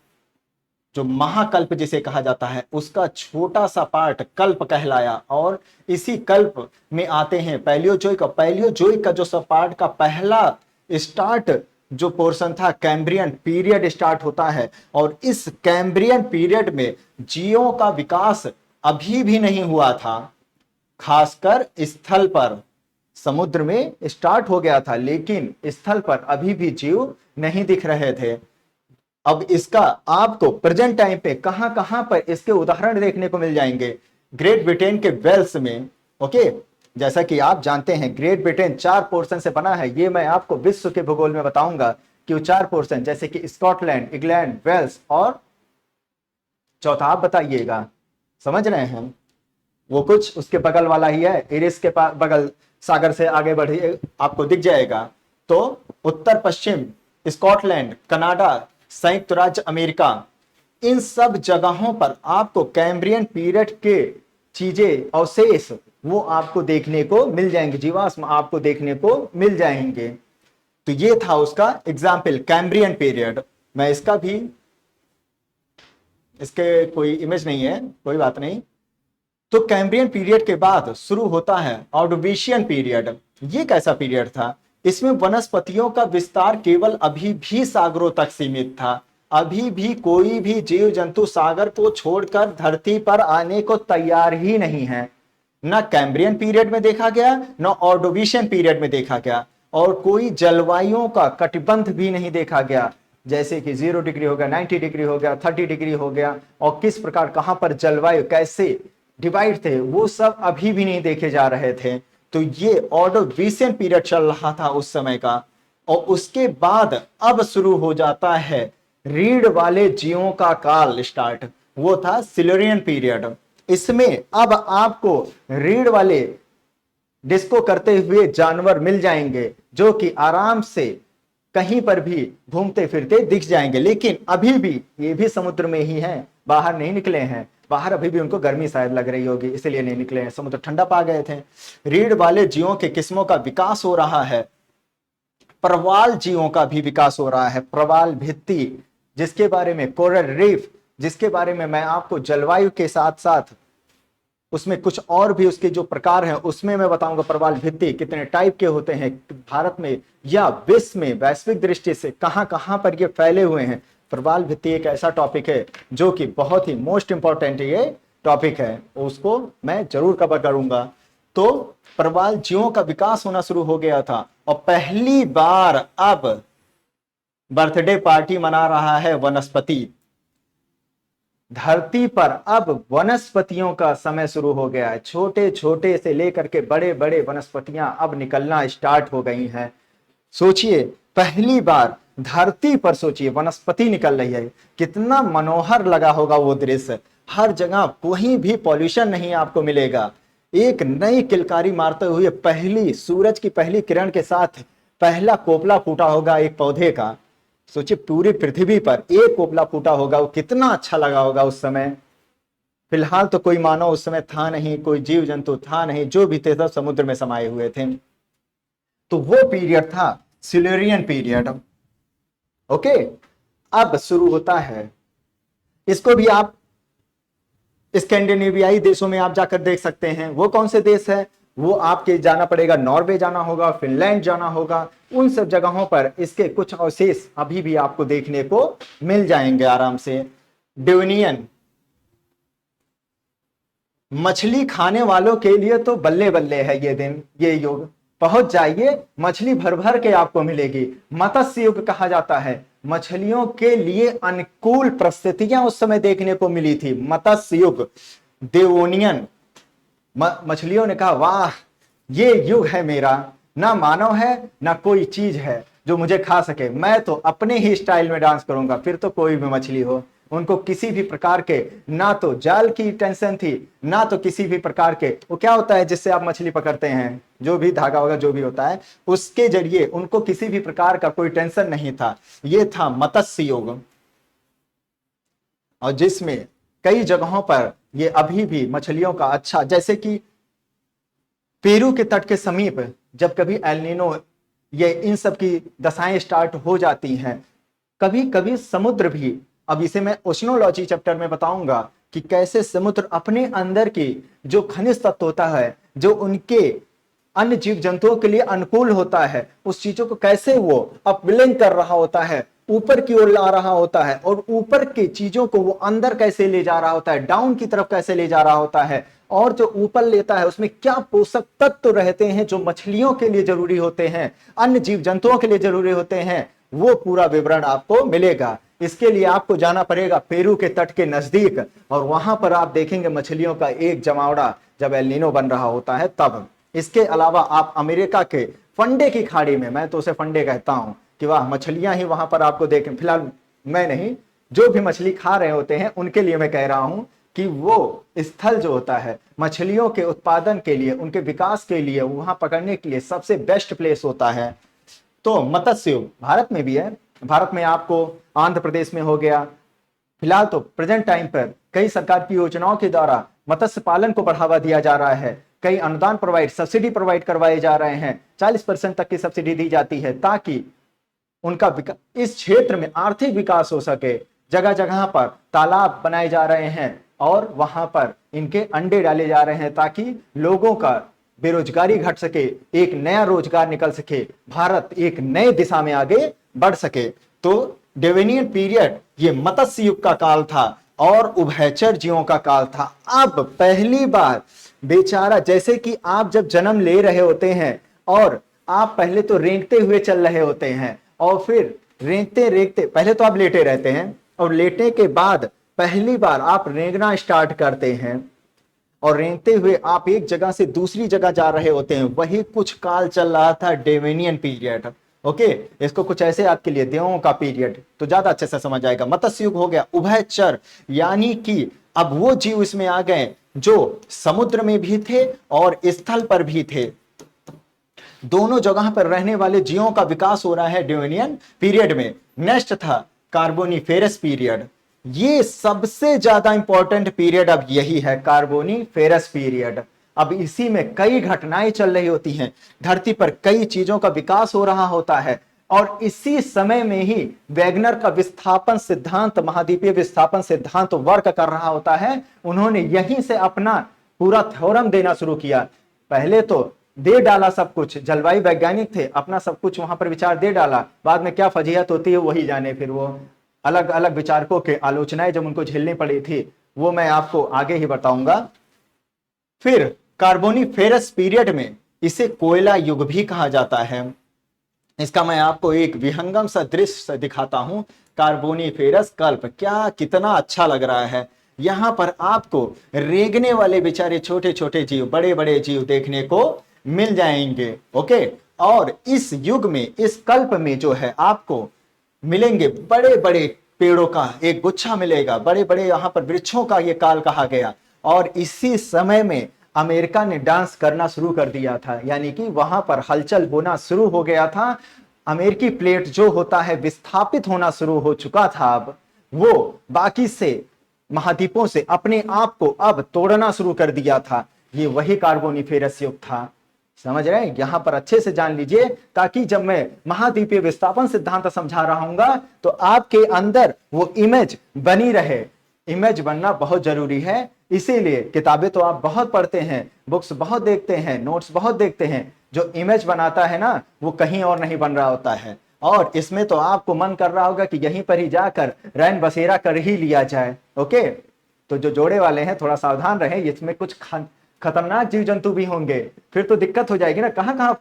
जो महाकल्प जिसे कहा जाता है, उसका छोटा सा पार्ट कल्प कहलाया, और इसी कल्प में आते हैं पैलियोजोइक। और पैलियोजोइक का जो सब पार्ट का पहला स्टार्ट जो पोर्शन था, कैम्ब्रियन पीरियड स्टार्ट होता है। और इस कैम्ब्रियन पीरियड में जीवों का विकास अभी भी नहीं हुआ था, खासकर स्थल पर। समुद्र में स्टार्ट हो गया था, लेकिन स्थल पर अभी भी जीव नहीं दिख रहे थे। अब इसका आपको प्रेजेंट टाइम पे कहां कहां पर इसके उदाहरण देखने को मिल जाएंगे? ग्रेट ब्रिटेन के वेल्स में। ओके, जैसा कि आप जानते हैं ग्रेट ब्रिटेन 4 पोर्शन से बना है। ये मैं आपको विश्व के भूगोल में बताऊंगा कि वो 4 पोर्शन, जैसे कि स्कॉटलैंड, इंग्लैंड, वेल्स और चौथा आप बताइएगा। समझ रहे हैं? वो कुछ उसके बगल वाला ही है, इरिस के बगल सागर से आगे बढ़िए आपको दिख जाएगा। तो उत्तर पश्चिम, स्कॉटलैंड, कनाडा, संयुक्त राज्य अमेरिका, इन सब जगहों पर आपको कैम्ब्रियन पीरियड के चीजें, अवशेष वो आपको देखने को मिल जाएंगे, जीवाश्म आपको देखने को मिल जाएंगे। तो ये था उसका एग्जाम्पल, कैम्ब्रियन पीरियड। मैं इसका भी, इसके कोई इमेज नहीं है, कोई बात नहीं। तो कैम्ब्रियन पीरियड के बाद शुरू होता है ऑर्डोविशियन पीरियड। ये कैसा पीरियड था? इसमें वनस्पतियों का विस्तार केवल अभी भी सागरों तक सीमित था। अभी भी कोई भी जीव जंतु सागर को छोड़कर धरती पर आने को तैयार ही नहीं है। न कैम्ब्रियन पीरियड में देखा गया, न ऑर्डोविशियन पीरियड में देखा गया, और कोई जलवायु का कटिबंध भी नहीं देखा गया, जैसे कि 0 डिग्री हो गया, 90 डिग्री हो गया, 30 डिग्री हो गया, और किस प्रकार कहां पर जलवायु कैसे डिवाइड थे, वो सब अभी भी नहीं देखे जा रहे थे। तो ये ऑर्डोविशियन पीरियड चल रहा था उस समय का। और उसके बाद अब शुरू हो जाता है रीढ़ वाले जीवों का काल स्टार्ट, वो था सिल्यूरियन पीरियड। इसमें अब आपको रीढ़ वाले डिस्को करते हुए जानवर मिल जाएंगे, जो कि आराम से कहीं पर भी घूमते फिरते दिख जाएंगे। लेकिन अभी भी ये भी समुद्र में ही हैं, बाहर नहीं निकले हैं। बाहर अभी भी उनको गर्मी शायद लग रही होगी, इसलिए नहीं निकले हैं, समुद्र ठंडा पा गए थे। रीढ़ वाले जीवों के किस्मों का विकास हो रहा है, प्रवाल जीवों का भी विकास हो रहा है। प्रवाल भित्ति, जिसके बारे में, कोरल रीफ, जिसके बारे में मैं आपको जलवायु के साथ साथ उसमें कुछ और भी उसके जो प्रकार हैं उसमें मैं बताऊंगा। प्रवाल भित्ति कितने टाइप के होते हैं, भारत में या विश्व में, वैश्विक दृष्टि से कहां कहां पर ये फैले हुए हैं। प्रवाल भित्ति एक ऐसा टॉपिक है जो कि बहुत ही मोस्ट इंपॉर्टेंट ये टॉपिक है, उसको मैं जरूर कवर करूंगा। तो प्रवाल जीवों का विकास होना शुरू हो गया था, और पहली बार अब बर्थडे पार्टी मना रहा है वनस्पति। धरती पर अब वनस्पतियों का समय शुरू हो गया है। छोटे छोटे से लेकर के बड़े बड़े वनस्पतियां अब निकलना स्टार्ट हो गई हैं। सोचिए, पहली बार धरती पर सोचिए वनस्पति निकल रही है, कितना मनोहर लगा होगा वो दृश्य। हर जगह कहीं भी पॉल्यूशन नहीं आपको मिलेगा। एक नई किलकारी मारते हुए पहली सूरज की पहली किरण के साथ पहला कोपला फूटा होगा एक पौधे का। सोचिए, पूरी पृथ्वी पर एक कोपला फूटा होगा, वो कितना अच्छा लगा होगा उस समय। फिलहाल तो कोई मानव उस समय था नहीं, कोई जीव जंतु था नहीं, जो भी थे सब समुद्र में समाये हुए थे। तो वो पीरियड था सिल्यूरियन पीरियड। ओके, अब शुरू होता है, इसको भी आप स्कैंडिनेवियाई देशों में आप जाकर देख सकते हैं। वो कौन से देश है? वो आपके जाना पड़ेगा, नॉर्वे जाना होगा, फिनलैंड जाना होगा। उन सब जगहों पर इसके कुछ अवशेष अभी भी आपको देखने को मिल जाएंगे आराम से। डेवनियन, मछली खाने वालों के लिए तो बल्ले बल्ले है ये दिन, ये युग। पहुंच जाइए, मछली भर भर के आपको मिलेगी। मत्स्य युग कहा जाता है। मछलियों के लिए अनुकूल परिस्थितियां उस समय देखने को मिली थी, मत्स्य युग। डेवोनियन, मछलियों ने कहा वाह, ये युग है मेरा, ना मानव है ना कोई चीज है जो मुझे खा सके, मैं तो अपने ही स्टाइल में डांस करूंगा, फिर तो कोई भी मछली हो। उनको किसी भी प्रकार के ना तो जाल की टेंशन थी, ना तो किसी भी प्रकार के, वो क्या होता है जिससे आप मछली पकड़ते हैं, जो भी धागा होगा जो भी होता है, उसके जरिए उनको किसी भी प्रकार का कोई टेंशन नहीं था। ये था मत्स्य योग, और जिसमें कई जगहों पर ये अभी भी मछलियों का अच्छा, जैसे कि पेरू के तट के समीप जब कभी एल नीनो ये इन सब की दशाएं स्टार्ट हो जाती हैं, कभी कभी समुद्र भी, अब इसे मैं ओशनोलॉजी चैप्टर में बताऊंगा कि कैसे समुद्र अपने अंदर की जो खनिज तत्व होता है, जो उनके अन्य जीव जंतुओं के लिए अनुकूल होता है, उस चीजों को कैसे वो अपलिंक कर रहा होता है, ऊपर की ओर ला रहा होता है, और ऊपर की चीजों को वो अंदर कैसे ले जा रहा होता है, डाउन की तरफ कैसे ले जा रहा होता है, और जो ऊपर लेता है उसमें क्या पोषक तत्व रहते हैं जो मछलियों के लिए जरूरी होते हैं, अन्य जीव जंतुओं के लिए जरूरी होते हैं, वो पूरा विवरण आपको मिलेगा। इसके लिए आपको जाना पड़ेगा पेरू के तट के नजदीक, और वहां पर आप देखेंगे मछलियों का एक जमावड़ा जब एल नीनो बन रहा होता है तब। इसके अलावा आप अमेरिका के फंडे की खाड़ी में, मैं तो उसे फंडे कहता हूं कि वाह, मछलियां ही वहां पर आपको देखें, फिलहाल मैं नहीं, जो भी मछली खा रहे होते हैं उनके लिए मैं कह रहा हूं कि वो स्थल जो होता है मछलियों के उत्पादन के लिए, उनके विकास के लिए, वहां पकड़ने के लिए सबसे बेस्ट प्लेस होता है। तो मत्स्य युग भारत में भी है। भारत में आपको आंध्र प्रदेश में हो गया, फिलहाल तो प्रेजेंट टाइम पर कई सरकार की योजनाओं के द्वारा मत्स्य पालन को बढ़ावा दिया जा रहा है, कई अनुदान सब्सिडी प्रोवाइड करवाए जा रहे हैं, 40% तक की सब्सिडी दी जाती है ताकि उनका इस क्षेत्र में आर्थिक विकास हो सके। जगह जगह पर तालाब बनाए जा रहे हैं और वहां पर इनके अंडे डाले जा रहे हैं ताकि लोगों का बेरोजगारी घट सके, एक नया रोजगार निकल सके, भारत एक नए दिशा में आगे बढ़ सके। तो डेवेनियन पीरियड ये मत्स्य युग का काल था और उभयचर जीवों का काल था। अब पहली बार बेचारा, जैसे कि आप जब जन्म ले रहे होते हैं और आप पहले तो रेंगते हुए चल रहे होते हैं, और फिर रेंगते रेंगते, पहले तो आप लेटे रहते हैं और लेटने के बाद पहली बार आप रेंगना स्टार्ट करते हैं, और रेंगते हुए आप एक जगह से दूसरी जगह जा रहे होते हैं। वही कुछ काल चल रहा था डेवेनियन पीरियड। ओके, इसको कुछ ऐसे आपके लिए देवों का पीरियड तो ज्यादा अच्छे से समझ आएगा। मत्स्य युग हो गया उभयचर, यानी कि अब वो जीव इसमें आ गए जो समुद्र में भी थे और स्थल पर भी थे, दोनों जगह पर रहने वाले जीवों का विकास हो रहा है डेवेनियन पीरियड में। नेक्स्ट था कार्बोनिफेरस पीरियड। ये सबसे ज्यादा इंपॉर्टेंट पीरियड अब यही है, कार्बोनिफेरस पीरियड। अब इसी में कई घटनाएं चल रही होती हैं, धरती पर कई चीजों का विकास हो रहा होता है, और इसी समय में ही वैगनर का विस्थापन सिद्धांत, महाद्वीपीय विस्थापन सिद्धांत वर्क कर रहा होता है। उन्होंने यहीं से अपना पूरा थ्योरम देना शुरू किया। पहले तो दे डाला सब कुछ, जलवायु वैज्ञानिक थे, अपना सब कुछ वहां पर विचार दे डाला, बाद में क्या फजीहत होती है वही जाने। फिर वो अलग अलग विचारकों के आलोचनाएं जब उनको झेलनी पड़ी थी वो मैं आपको आगे ही बताऊंगा। फिर कार्बोनिफेरस पीरियड में इसे कोयला युग भी कहा जाता है। इसका मैं आपको एक विहंगम सा दृश्य दिखाता हूं। कार्बोनिफेरस कल्प, क्या कितना अच्छा लग रहा है। यहां पर आपको रेंगने वाले बेचारे छोटे छोटे जीव, बड़े बड़े जीव देखने को मिल जाएंगे। ओके, और इस युग में, इस कल्प में जो है आपको मिलेंगे बड़े बड़े पेड़ों का एक गुच्छा मिलेगा, बड़े बड़े यहां पर वृक्षों का ये काल कहा गया। और इसी समय में अमेरिका ने डांस करना शुरू कर दिया था, यानी कि वहां पर हलचल होना शुरू हो गया था। अमेरिकी प्लेट जो होता है विस्थापित होना शुरू हो चुका था। अब वो बाकी से महाद्वीपों से अपने आप को अब तोड़ना शुरू कर दिया था। ये वही कार्बोनिफेरस युग था। समझ रहे हैं? यहां पर अच्छे से जान लीजिए ताकि जब मैं महाद्वीपीय विस्थापन सिद्धांत समझा रहा हूंगा तो आपके अंदर वो इमेज बनी रहे। इमेज बनना बहुत जरूरी है, इसीलिए किताबें तो आप बहुत पढ़ते हैं, बुक्स बहुत देखते हैं, नोट्स बहुत देखते हैं, जो इमेज बनाता है ना वो कहीं और नहीं बन रहा होता है। और इसमें तो आपको मन कर रहा होगा कि यहीं पर ही जाकर रैन बसेरा कर ही लिया जाए। ओके, तो जो जोड़े वाले हैं थोड़ा सावधान रहें, इसमें कुछ खतरनाक जीव जंतु भी होंगे, फिर तो दिक्कत हो जाएगी ना, कहां कहां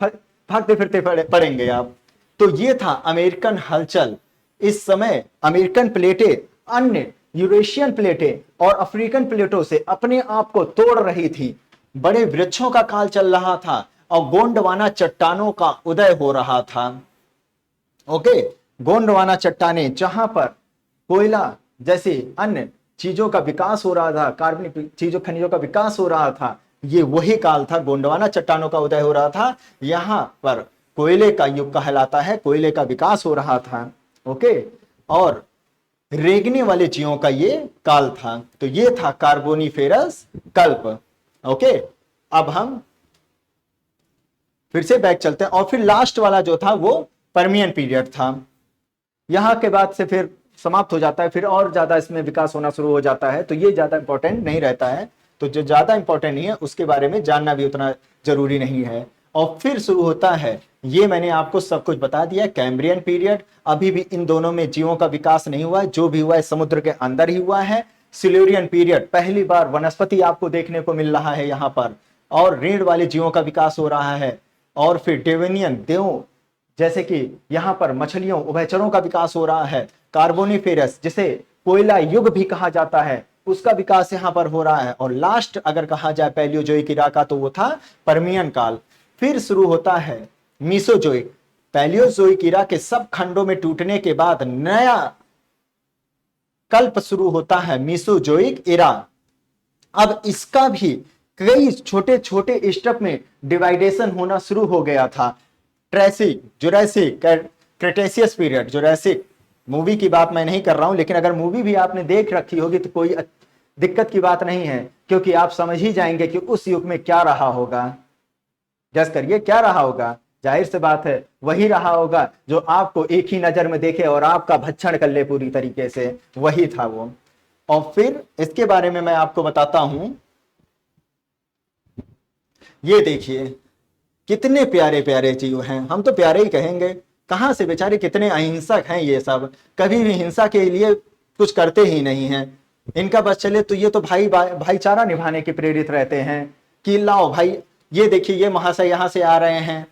भागते फिरते पड़ेंगे आप। तो ये था अमेरिकन हलचल। इस समय अमेरिकन प्लेटें अन्य यूरेशियन प्लेटें और अफ्रीकन प्लेटों से अपने आप को तोड़ रही थी। बड़े वृक्षों का काल चल रहा था और गोंडवाना चट्टानों का उदय हो रहा था। ओके, गोंडवाना चट्टानें जहां पर कोयला जैसे अन्य चीजों का विकास हो रहा था, कार्बनिक चीजों खनिजों का विकास हो रहा था, ये वही काल था, गोंडवाना चट्टानों का उदय हो रहा था। यहां पर कोयले का युग कहलाता है, कोयले का विकास हो रहा था। ओके, और रेंगने वाले जीवों का ये काल था। तो ये था कार्बोनिफेरस कल्प। ओके, अब हम फिर से बैक चलते हैं और फिर लास्ट वाला जो था वो पर्मियन पीरियड था। यहां के बाद से फिर समाप्त हो जाता है, फिर और ज्यादा इसमें विकास होना शुरू हो जाता है। तो ये ज्यादा इंपॉर्टेंट नहीं रहता है, तो जो ज्यादा इंपॉर्टेंट नहीं है उसके बारे में जानना भी उतना जरूरी नहीं है। और फिर शुरू होता है, ये मैंने आपको सब कुछ बता दिया, कैम्ब्रियन पीरियड। अभी भी इन दोनों में जीवों का विकास नहीं हुआ है, जो भी हुआ है समुद्र के अंदर ही हुआ है। सिल्यूरियन पीरियड, पहली बार वनस्पति आपको देखने को मिल रहा है यहाँ पर, और रीढ़ वाले जीवों का विकास हो रहा है। और फिर डेवनियन, देव जैसे कि यहाँ पर मछलियों, उभयचरों का विकास हो रहा है। कार्बोनिफेरस, जिसे कोयला युग भी कहा जाता है, उसका विकास यहाँ पर हो रहा है। और लास्ट अगर कहा जाए पैलियोजोइक इरा का, तो वो था पर्मियन काल। फिर शुरू होता है मीसोजोइक। पैलियोजोइक इरा के सब खंडों में टूटने के बाद नया कल्प शुरू होता है, मीसोजोइक इरा। अब इसका भी कई छोटे छोटे स्टेप में डिवाइडेशन होना शुरू हो गया था। Triassic, Jurassic, Cretaceous period, Jurassic movie की बात मैं नहीं कर रहा हूं, लेकिन अगर मूवी भी आपने देख रखी होगी तो कोई दिक्कत की बात नहीं है, क्योंकि आप समझ ही जाएंगे कि उस युग में क्या रहा होगा। गैस करिए क्या रहा होगा। जाहिर सी बात है वही रहा होगा जो आपको एक ही नजर में देखे और आपका भक्षण कर ले पूरी तरीके से, वही था वो। और फिर इसके बारे में मैं आपको बताता हूं। ये देखिए कितने प्यारे प्यारे जीव हैं, हम तो प्यारे ही कहेंगे, कहां से बेचारे कितने अहिंसक हैं ये सब, कभी भी हिंसा के लिए कुछ करते ही नहीं हैं। इनका बस चले तो ये तो भाईचारा निभाने के प्रेरित रहते हैं कि लाओ भाई, ये देखिए ये महाशय यहां से आ रहे हैं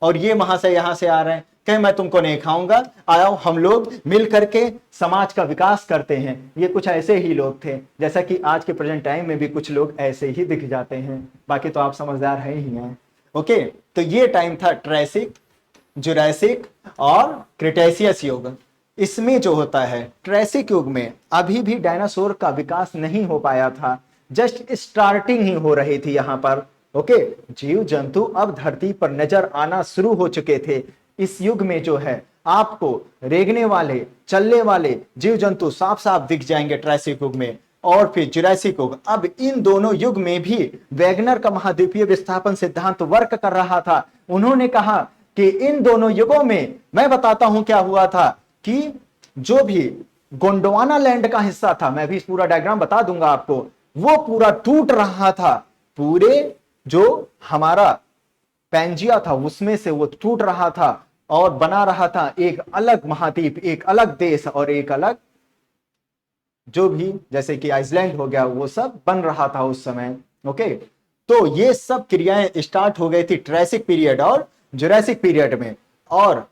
और ये महाशय यहां से आ रहे हैं, कहे मैं तुमको नहीं खाऊंगा, आओ हम लोग मिल करके समाज का विकास करते हैं। ये कुछ ऐसे ही लोग थे, जैसा कि आज के प्रेजेंट टाइम में भी कुछ लोग ऐसे ही दिख जाते हैं। बाकी तो आप समझदार है ही हैं। ओके, तो ये टाइम था ट्रेसिक, जुरासिक और क्रिटेशियस युग। इसमें जो होता है ट्रेसिक युग में अभी भी डायनासोर का विकास नहीं हो पाया था, जस्ट स्टार्टिंग ही हो रही थी यहाँ पर। ओके, जीव जंतु अब धरती पर नजर आना शुरू हो चुके थे। इस युग में जो है आपको रेंगने वाले, चलने वाले जीव जंतु साफ साफ दिख जाएंगे ट्रेसिक युग में। और फिर जुरासिक युग, अब इन दोनों युग में भी वैगनर का महाद्वीपीय विस्थापन सिद्धांत वर्क कर रहा था। उन्होंने कहा कि इन दोनों युगों में मैं बताता हूं क्या हुआ था, कि जो भी गोंडवाना लैंड का हिस्सा था, मैं भी इस पूरा डायग्राम बता दूंगा आपको, वो पूरा टूट रहा था। पूरे जो हमारा पैंजिया था उसमें से वो टूट रहा था और बना रहा था एक अलग महाद्वीप, एक अलग देश और एक अलग जो भी, जैसे कि आइसलैंड हो गया, वो सब बन रहा था उस समय। ओके, तो ये सब क्रियाएं स्टार्ट हो गई थी ट्रेसिक पीरियड और जुरासिक पीरियड में। और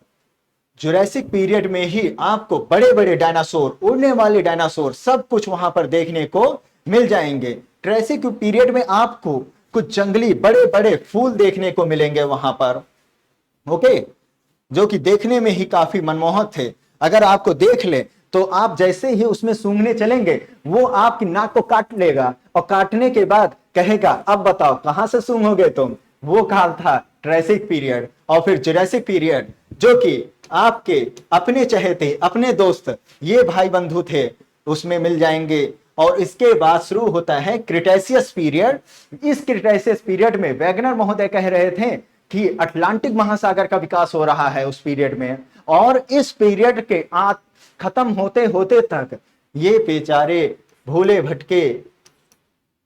जुरासिक पीरियड में ही आपको बड़े बड़े डायनासोर, उड़ने वाले डायनासोर, सब कुछ वहां पर देखने को मिल जाएंगे। ट्रेसिक पीरियड में आपको कुछ जंगली बड़े बड़े फूल देखने को मिलेंगे वहां पर। ओके, जो कि देखने में ही काफी मनमोहक थे। अगर आपको देख ले तो आप जैसे ही उसमें सूंघने चलेंगे, वो आपकी नाक को काट लेगा और काटने के बाद कहेगा अब बताओ कहां से सूंघोगे तुम। वो काल था ट्रेसिक पीरियड। और फिर जुरासिक पीरियड, जो कि आपके अपने चहेते, अपने दोस्त, ये भाई बंधु थे, उसमें मिल जाएंगे। और इसके बाद शुरू होता है क्रिटेशियस पीरियड। इस क्रिटेशियस पीरियड में वैगनर महोदय कह रहे थे कि अटलांटिक महासागर का विकास हो रहा है उस पीरियड में। और इस पीरियड के खत्म होते होते तक ये बेचारे भोले भटके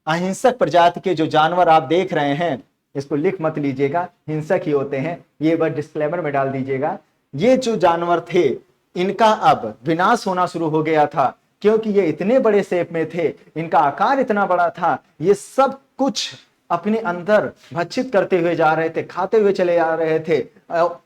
अहिंसक प्रजाति के जो जानवर आप देख रहे हैं, इसको लिख मत लीजिएगा, हिंसक ही होते हैं, ये वर्ड डिस्क्लेमर में डाल दीजिएगा। ये जो जानवर थे इनका अब विनाश होना शुरू हो गया था, क्योंकि ये इतने बड़े शेप में थे, इनका आकार इतना बड़ा था, ये सब कुछ अपने अंदर भक्षित करते हुए जा रहे थे, खाते हुए चले जा रहे थे।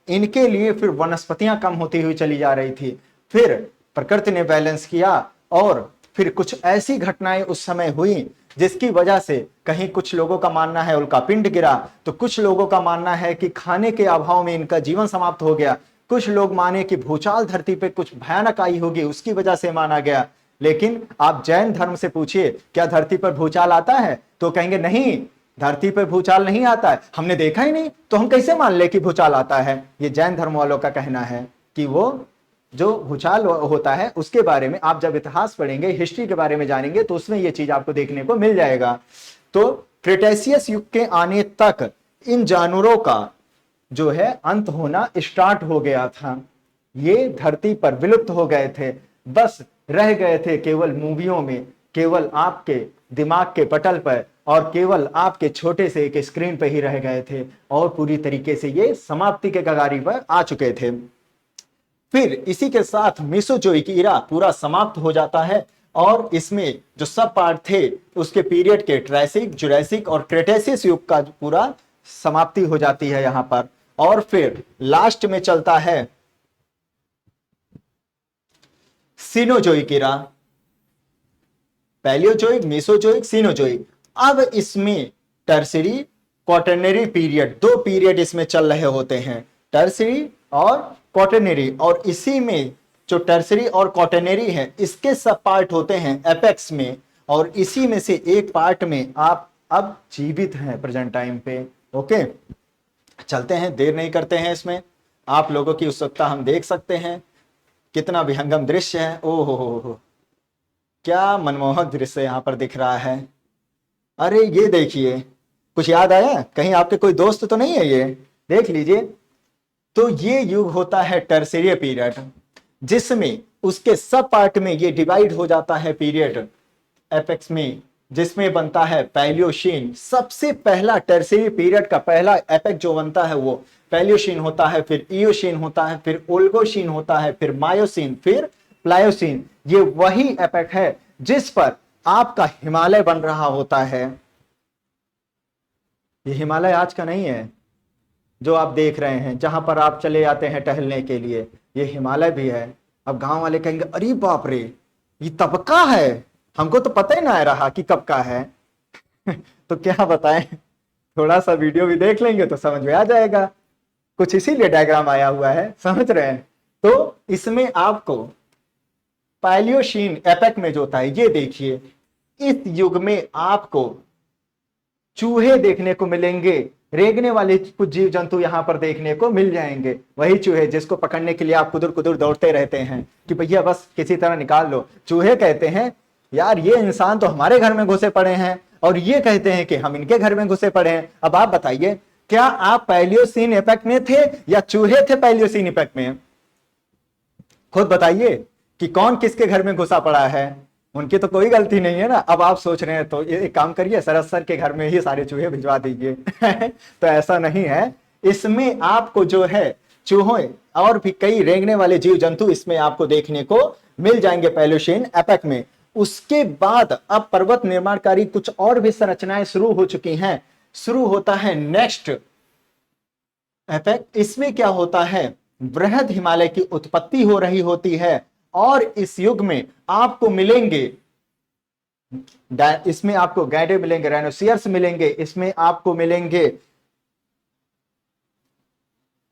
इनके लिए फिर वनस्पतियां कम होती हुई चली जा रही थी। फिर प्रकृति ने बैलेंस किया और फिर कुछ ऐसी घटनाएं उस समय हुई जिसकी वजह से कहीं कुछ लोगों का मानना है उल्का पिंड गिरा, तो कुछ लोगों का मानना है कि खाने के अभाव में इनका जीवन समाप्त हो गया, कुछ लोग माने कि भूचाल धरती पे कुछ भयानक आई होगी उसकी वजह से माना गया। लेकिन आप जैन धर्म से पूछिए क्या धरती पर भूचाल आता है, तो कहेंगे नहीं, धरती पर भूचाल नहीं आता है, हमने देखा ही नहीं, तो हम कैसे मान ले कि भूचाल आता है। ये जैन धर्म वालों का कहना है कि वो जो भूचाल होता है उसके बारे में आप जब इतिहास पढ़ेंगे, हिस्ट्री के बारे में जानेंगे, तो उसमें यह चीज आपको देखने को मिल जाएगा। तो क्रेटेशियस युग के आने तक इन जानवरों का जो है अंत होना स्टार्ट हो गया था। ये धरती पर विलुप्त हो गए थे, बस रह गए थे केवल मूवियों में, केवल आपके दिमाग के पटल पर और केवल आपके छोटे से एक स्क्रीन पर ही रह गए थे, और पूरी तरीके से ये समाप्ति के कगारी पर आ चुके थे। फिर इसी के साथ मेसोजोइक ईरा पूरा समाप्त हो जाता है, और इसमें जो सब पार्ट थे उसके पीरियड के ट्रायसिक, जुरासिक और क्रेटेशियस युग का पूरा समाप्ति हो जाती है यहां पर। और फिर लास्ट में चलता है Cenozoic era, Paleozoic, Mesozoic, Cenozoic. अब इसमें टर्सरी, क्वाटरनरी पीरियड, दो पीरियड इसमें चल रहे होते हैं, टर्सरी और क्वाटरनरी। और इसी में जो टर्सरी और क्वाटरनरी है इसके सब पार्ट होते हैं एपेक्स में, और इसी में से एक पार्ट में आप अब जीवित हैं प्रेजेंट टाइम पे। ओके, चलते हैं, देर नहीं करते हैं। इसमें आप लोगों की उत्सुकता हम देख सकते हैं, कितना विहंगम दृश्य है। ओहो हो, क्या मनमोहक दृश्य यहाँ पर दिख रहा है। अरे ये देखिए, कुछ याद आया? कहीं आपके कोई दोस्त तो नहीं है? ये देख लीजिए। तो ये युग होता है टर्सरी पीरियड, जिसमें उसके सब पार्ट में ये डिवाइड हो जाता है पीरियड एपेक्स में, जिसमें बनता है पैलियोशीन। सबसे पहला टर्सरी पीरियड का पहला एपेक जो बनता है वो पैलियोशीन होता है, फिर इयोशीन होता है, फिर ओल्गोशीन होता है, फिर मायोसीन, फिर प्लायोसीन। ये वही एपेक है जिस पर आपका हिमालय बन रहा होता है। ये हिमालय आज का नहीं है जो आप देख रहे हैं, जहां पर आप चले जाते हैं टहलने के लिए, ये हिमालय भी है। अब गांव वाले कहेंगे अरे बाप रे, ये तब का है, हमको तो पता ही ना रहा कि कब का है। तो क्या बताएं, थोड़ा सा वीडियो भी देख लेंगे तो समझ में आ जाएगा। कुछ इसीलिए डायग्राम आया हुआ है, समझ रहे हैं। तो इसमें आपको पैलियोशीन एपेक में जो होता है, ये देखिए, इस युग में आपको चूहे देखने को मिलेंगे, रेंगने वाले कुछ जीव जंतु यहां पर देखने को मिल जाएंगे। वही चूहे जिसको पकड़ने के लिए आप कुदुर कुदुर दौड़ते रहते हैं कि भैया बस किसी तरह निकाल लो। चूहे कहते हैं यार ये इंसान तो हमारे घर में घुसे पड़े हैं, और ये कहते हैं कि हम इनके घर में घुसे पड़े हैं। अब आप बताइए, क्या आप पैलियोसीन इफेक्ट में थे या चूहे थे पैलियोसीन इफेक्ट में? खुद बताइए कि कौन किसके घर में घुसा पड़ा है। उनकी तो कोई गलती नहीं है ना। अब आप सोच रहे हैं तो एक काम करिए, शरद सर के घर में ही सारे चूहे भिजवा दीजिए। तो ऐसा नहीं है, इसमें आपको जो है चूहों और भी कई रेंगने वाले जीव जंतु इसमें आपको देखने को मिल जाएंगे पैलियोशीन एपेक में। उसके बाद अब पर्वत निर्माणकारी कुछ और भी संरचनाएं शुरू हो चुकी हैं। शुरू होता है नेक्स्ट एपेक। इसमें क्या होता है, बृहद हिमालय की उत्पत्ति हो रही होती है, और इस युग में आपको मिलेंगे, इसमें आपको गैंडे मिलेंगे, राइनोसियर्स मिलेंगे, इसमें आपको मिलेंगे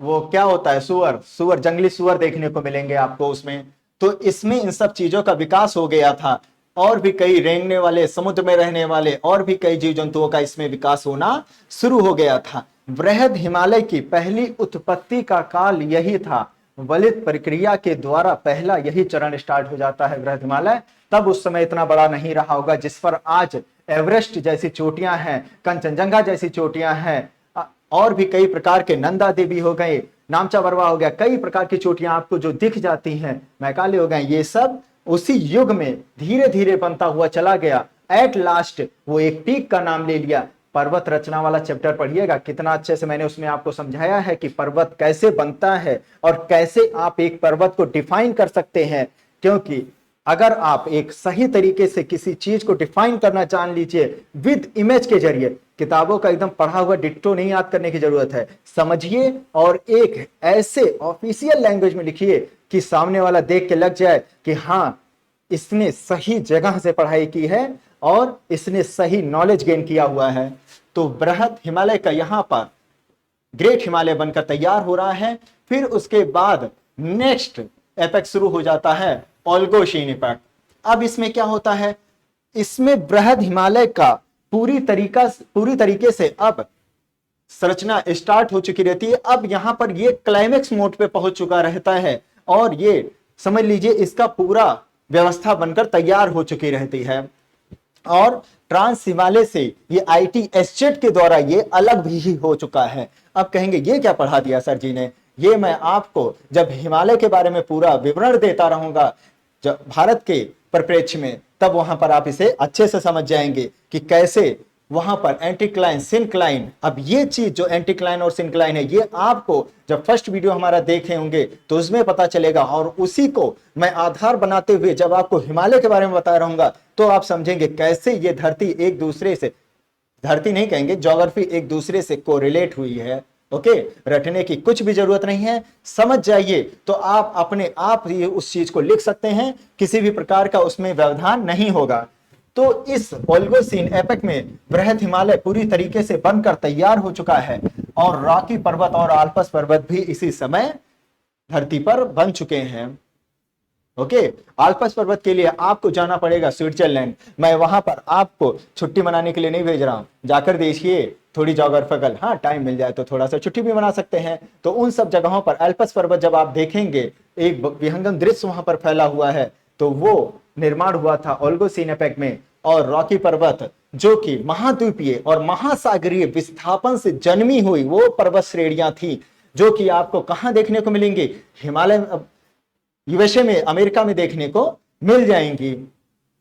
वो क्या होता है सुअर, जंगली सुअर देखने को मिलेंगे आपको उसमें। तो इसमें इन सब चीजों का विकास हो गया था, और भी कई रेंगने वाले, समुद्र में रहने वाले और भी कई जीव जंतुओं का इसमें विकास होना शुरू हो गया था। बृहद हिमालय की पहली उत्पत्ति का काल यही था। वलित प्रक्रिया के द्वारा पहला यही चरण स्टार्ट हो जाता है बृहद हिमालय। तब उस समय इतना बड़ा नहीं रहा होगा जिस पर आज एवरेस्ट जैसी चोटियां हैं, कंचनजंगा जैसी चोटियां हैं, और भी कई प्रकार के, नंदा देवी हो गए, नामचा बरवा हो गया, कई प्रकार की चोटियां आपको जो दिख जाती हैं, मैकाले हो गए, ये सब उसी युग में धीरे धीरे बनता हुआ चला गया। एट लास्ट वो एक पीक का नाम ले लिया। पर्वत रचना वाला चैप्टर पढ़िएगा, कितना अच्छे से मैंने उसमें आपको समझाया है कि पर्वत कैसे बनता है और कैसे आप एक पर्वत को डिफाइन कर सकते हैं। क्योंकि अगर आप एक सही तरीके से किसी चीज को डिफाइन करना जान लीजिए विद इमेज के जरिए, किताबों का एकदम पढ़ा हुआ डिट्टो नहीं याद करने की जरूरत है, समझिए और एक ऐसे ऑफिशियल लैंग्वेज में लिखिए कि सामने वाला देख के लग जाए कि हाँ इसने सही जगह से पढ़ाई की है और इसने सही नॉलेज गेन किया हुआ है। तो बृहद हिमालय का यहां पर ग्रेट हिमालय बनकर तैयार हो रहा है। फिर उसके बाद नेक्स्ट एपेक शुरू हो जाता है, ओल्गोशीन इफेक्ट। अब इसमें क्या होता है, इसमें बृहद हिमालय का पूरी तरीके से अब संरचना स्टार्ट हो चुकी रहती है। अब यहां पर ये क्लाइमेक्स मोड पे पहुंच चुका रहता है और ये समझ लीजिए इसका पूरा व्यवस्था बनकर तैयार हो चुकी रहती है। और ट्रांस हिमालय से ये आईटी एस्टेट के द्वारा ये अलग भी हो चुका है। अब कहेंगे ये क्या पढ़ा दिया सर जी ने, ये मैं आपको जब हिमालय के बारे में पूरा विवरण देता रहूंगा जब भारत के परिप्रेक्ष्य में, तब वहां पर आप इसे अच्छे से समझ जाएंगे कि कैसे वहां पर एंटीक्लाइन सिंक्लाइन। अब ये चीज जो एंटीक्लाइन और सिंक्लाइन है ये आपको जब फर्स्ट वीडियो हमारा देखे होंगे तो उसमें पता चलेगा, और उसी को मैं आधार बनाते हुए जब आपको हिमालय के बारे में बता रहूंगा तो आप समझेंगे कैसे ये धरती एक दूसरे से, धरती नहीं कहेंगे, ज्योग्राफी एक दूसरे से कोरिलेट हुई है। ओके, रटने की कुछ भी जरूरत नहीं है, समझ जाइए तो आप अपने आप ही उस चीज को लिख सकते हैं, किसी भी प्रकार का उसमें व्यवधान नहीं होगा। तो इस ओलिगोसीन एपक में बृहद हिमालय पूरी तरीके से बनकर तैयार हो चुका है, और रॉकी पर्वत और आल्पस पर्वत भी इसी समय धरती पर बन चुके हैं। ओके, आल्पस पर्वत के लिए आपको जाना पड़ेगा स्विट्जरलैंड। मैं वहां पर आपको छुट्टी मनाने के लिए नहीं भेज रहा हूं, जाकर देखिए थोड़ी ज्योग्राफिकल, हाँ टाइम मिल जाए तो थोड़ा सा छुट्टी भी मना सकते हैं। तो उन सब जगहों पर आल्पस पर्वत जब आप देखेंगे एक विहंगम दृश्य वहां पर फैला हुआ है, तो वो निर्माण हुआ था ओलिगोसीन एपक में। और रॉकी पर्वत जो कि महाद्वीपीय और महासागरीय विस्थापन से जन्मी हुई वो पर्वत श्रेणियां थी, जो कि आपको कहां देखने को मिलेंगी, हिमालय यूएसए में, अमेरिका में देखने को मिल जाएंगी।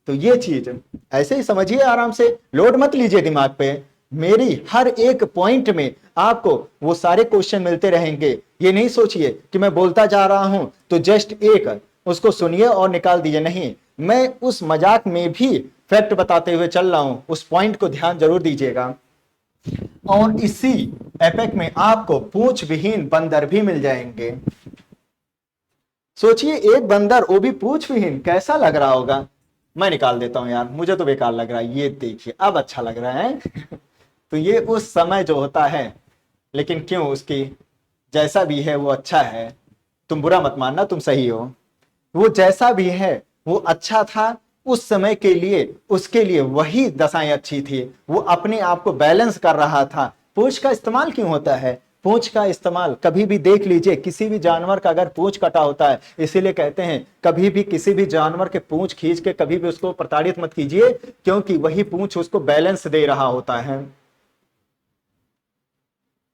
तो ये चीज ऐसे ही समझिए, आराम से लोड मत लीजिए दिमाग पे, मेरी हर एक पॉइंट में आपको वो सारे क्वेश्चन मिलते रहेंगे। ये नहीं सोचिए कि मैं बोलता जा रहा हूं तो जस्ट एक उसको सुनिए और निकाल दीजिए, नहीं, मैं उस मजाक में भी फैक्ट बताते हुए चल रहा हूं, उस पॉइंट को ध्यान जरूर दीजिएगा। और इसी एपेक में आपको पूंछ विहीन बंदर भी मिल जाएंगे। सोचिए एक बंदर, वो भी पूंछ विहीन, कैसा लग रहा होगा। मैं निकाल देता हूं यार, मुझे तो बेकार लग रहा है, ये देखिए अब अच्छा लग रहा है। तो ये उस समय जो होता है, लेकिन क्यों, उसकी जैसा भी है वो अच्छा है, तुम बुरा मत मानना, तुम सही हो। वो जैसा भी है वो अच्छा था उस समय के लिए, उसके लिए वही दशाएं अच्छी थी, वो अपने आप को बैलेंस कर रहा था। पूंछ का इस्तेमाल क्यों होता है, पूंछ का इस्तेमाल कभी भी देख लीजिए, किसी भी जानवर का अगर पूंछ कटा होता है, इसीलिए कहते हैं कभी भी किसी भी जानवर के पूंछ खींच के कभी भी उसको प्रताड़ित मत कीजिए, क्योंकि वही पूंछ उसको बैलेंस दे रहा होता है।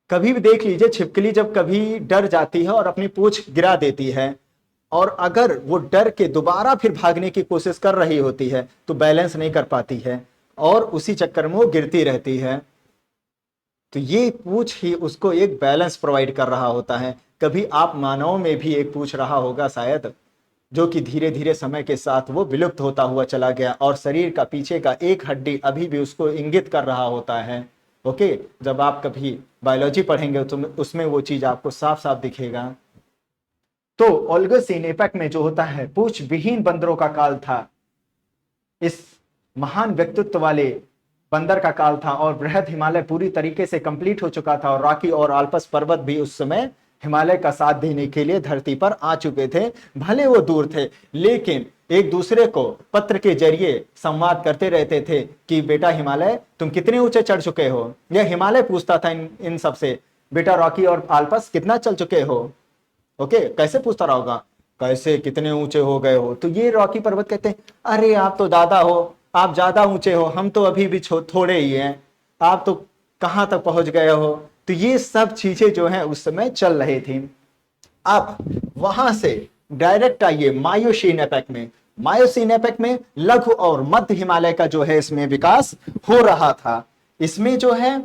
कभी भी देख लीजिए, छिपकली जब कभी डर जाती है और अपनी पूंछ गिरा देती है, और अगर वो डर के दोबारा फिर भागने की कोशिश कर रही होती है तो बैलेंस नहीं कर पाती है और उसी चक्कर में वो गिरती रहती है। तो ये पूंछ ही उसको एक बैलेंस प्रोवाइड कर रहा होता है। कभी आप मानव में भी एक पूंछ रहा होगा शायद, जो कि धीरे धीरे समय के साथ वो विलुप्त होता हुआ चला गया, और शरीर का पीछे का एक हड्डी अभी भी उसको इंगित कर रहा होता है। ओके, जब आप कभी बायोलॉजी पढ़ेंगे तो उसमें वो चीज आपको साफ साफ दिखेगा। तो ओलिगोसीन एपक में जो होता है पूंछ विहीन बंदरों का काल था, इस महान व्यक्तित्व वाले बंदर का काल था, और बृहद हिमालय पूरी तरीके से कंप्लीट हो चुका था, और रॉकी और आल्पस पर्वत भी उस समय हिमालय का साथ देने के लिए धरती पर आ चुके थे। भले वो दूर थे, लेकिन एक दूसरे को पत्र के जरिए संवाद करते रहते थे कि बेटा हिमालय तुम कितने ऊंचे चढ़ चुके हो। यह हिमालय पूछता था इन सब से, बेटा रॉकी और आल्पस कितना चल चुके हो। ओके, कैसे पूछता रहा होगा, कैसे कितने ऊंचे हो गए हो। तो ये रॉकी पर्वत कहते हैं, अरे आप तो दादा हो, आप ज्यादा ऊंचे हो, हम तो अभी भी थोड़े ही हैं, आप तो कहां तक पहुंच गए हो। तो ये सब चीजें जो है उस समय चल रही थी। अब वहां से डायरेक्ट आइए मायोसीन एपक में। मायोसीन एपक में लघु और मध्य हिमालय का जो है इसमें विकास हो रहा था। इसमें जो है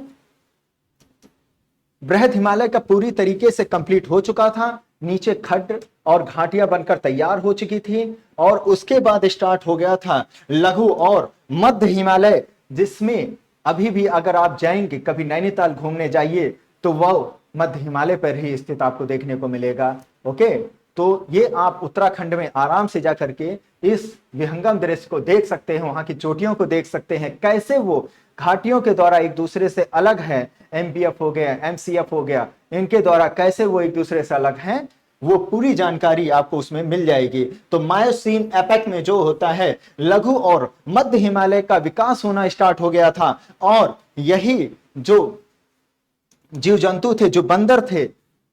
बृहद हिमालय का पूरी तरीके से कंप्लीट हो चुका था, नीचे खड्ड और घाटियां बनकर तैयार हो चुकी थी, और उसके बाद स्टार्ट हो गया था लघु और मध्य हिमालय, जिसमें अभी भी अगर आप जाएंगे कभी नैनीताल घूमने जाइए तो वह मध्य हिमालय पर ही स्थित आपको देखने को मिलेगा। ओके, तो ये आप उत्तराखंड में आराम से जाकर के इस विहंगम दृश्य को देख सकते हैं, वहां की चोटियों को देख सकते हैं, कैसे वो घाटियों के द्वारा एक दूसरे से अलग है। एमबीएफ हो गया, एमसीएफ हो गया, इनके द्वारा कैसे वो एक दूसरे से अलग हैं, वो पूरी जानकारी आपको उसमें मिल जाएगी। तो मायोसीन एपक में जो होता है लघु और मध्य हिमालय का विकास होना स्टार्ट हो गया था, और यही जो जीव जंतु थे, जो बंदर थे,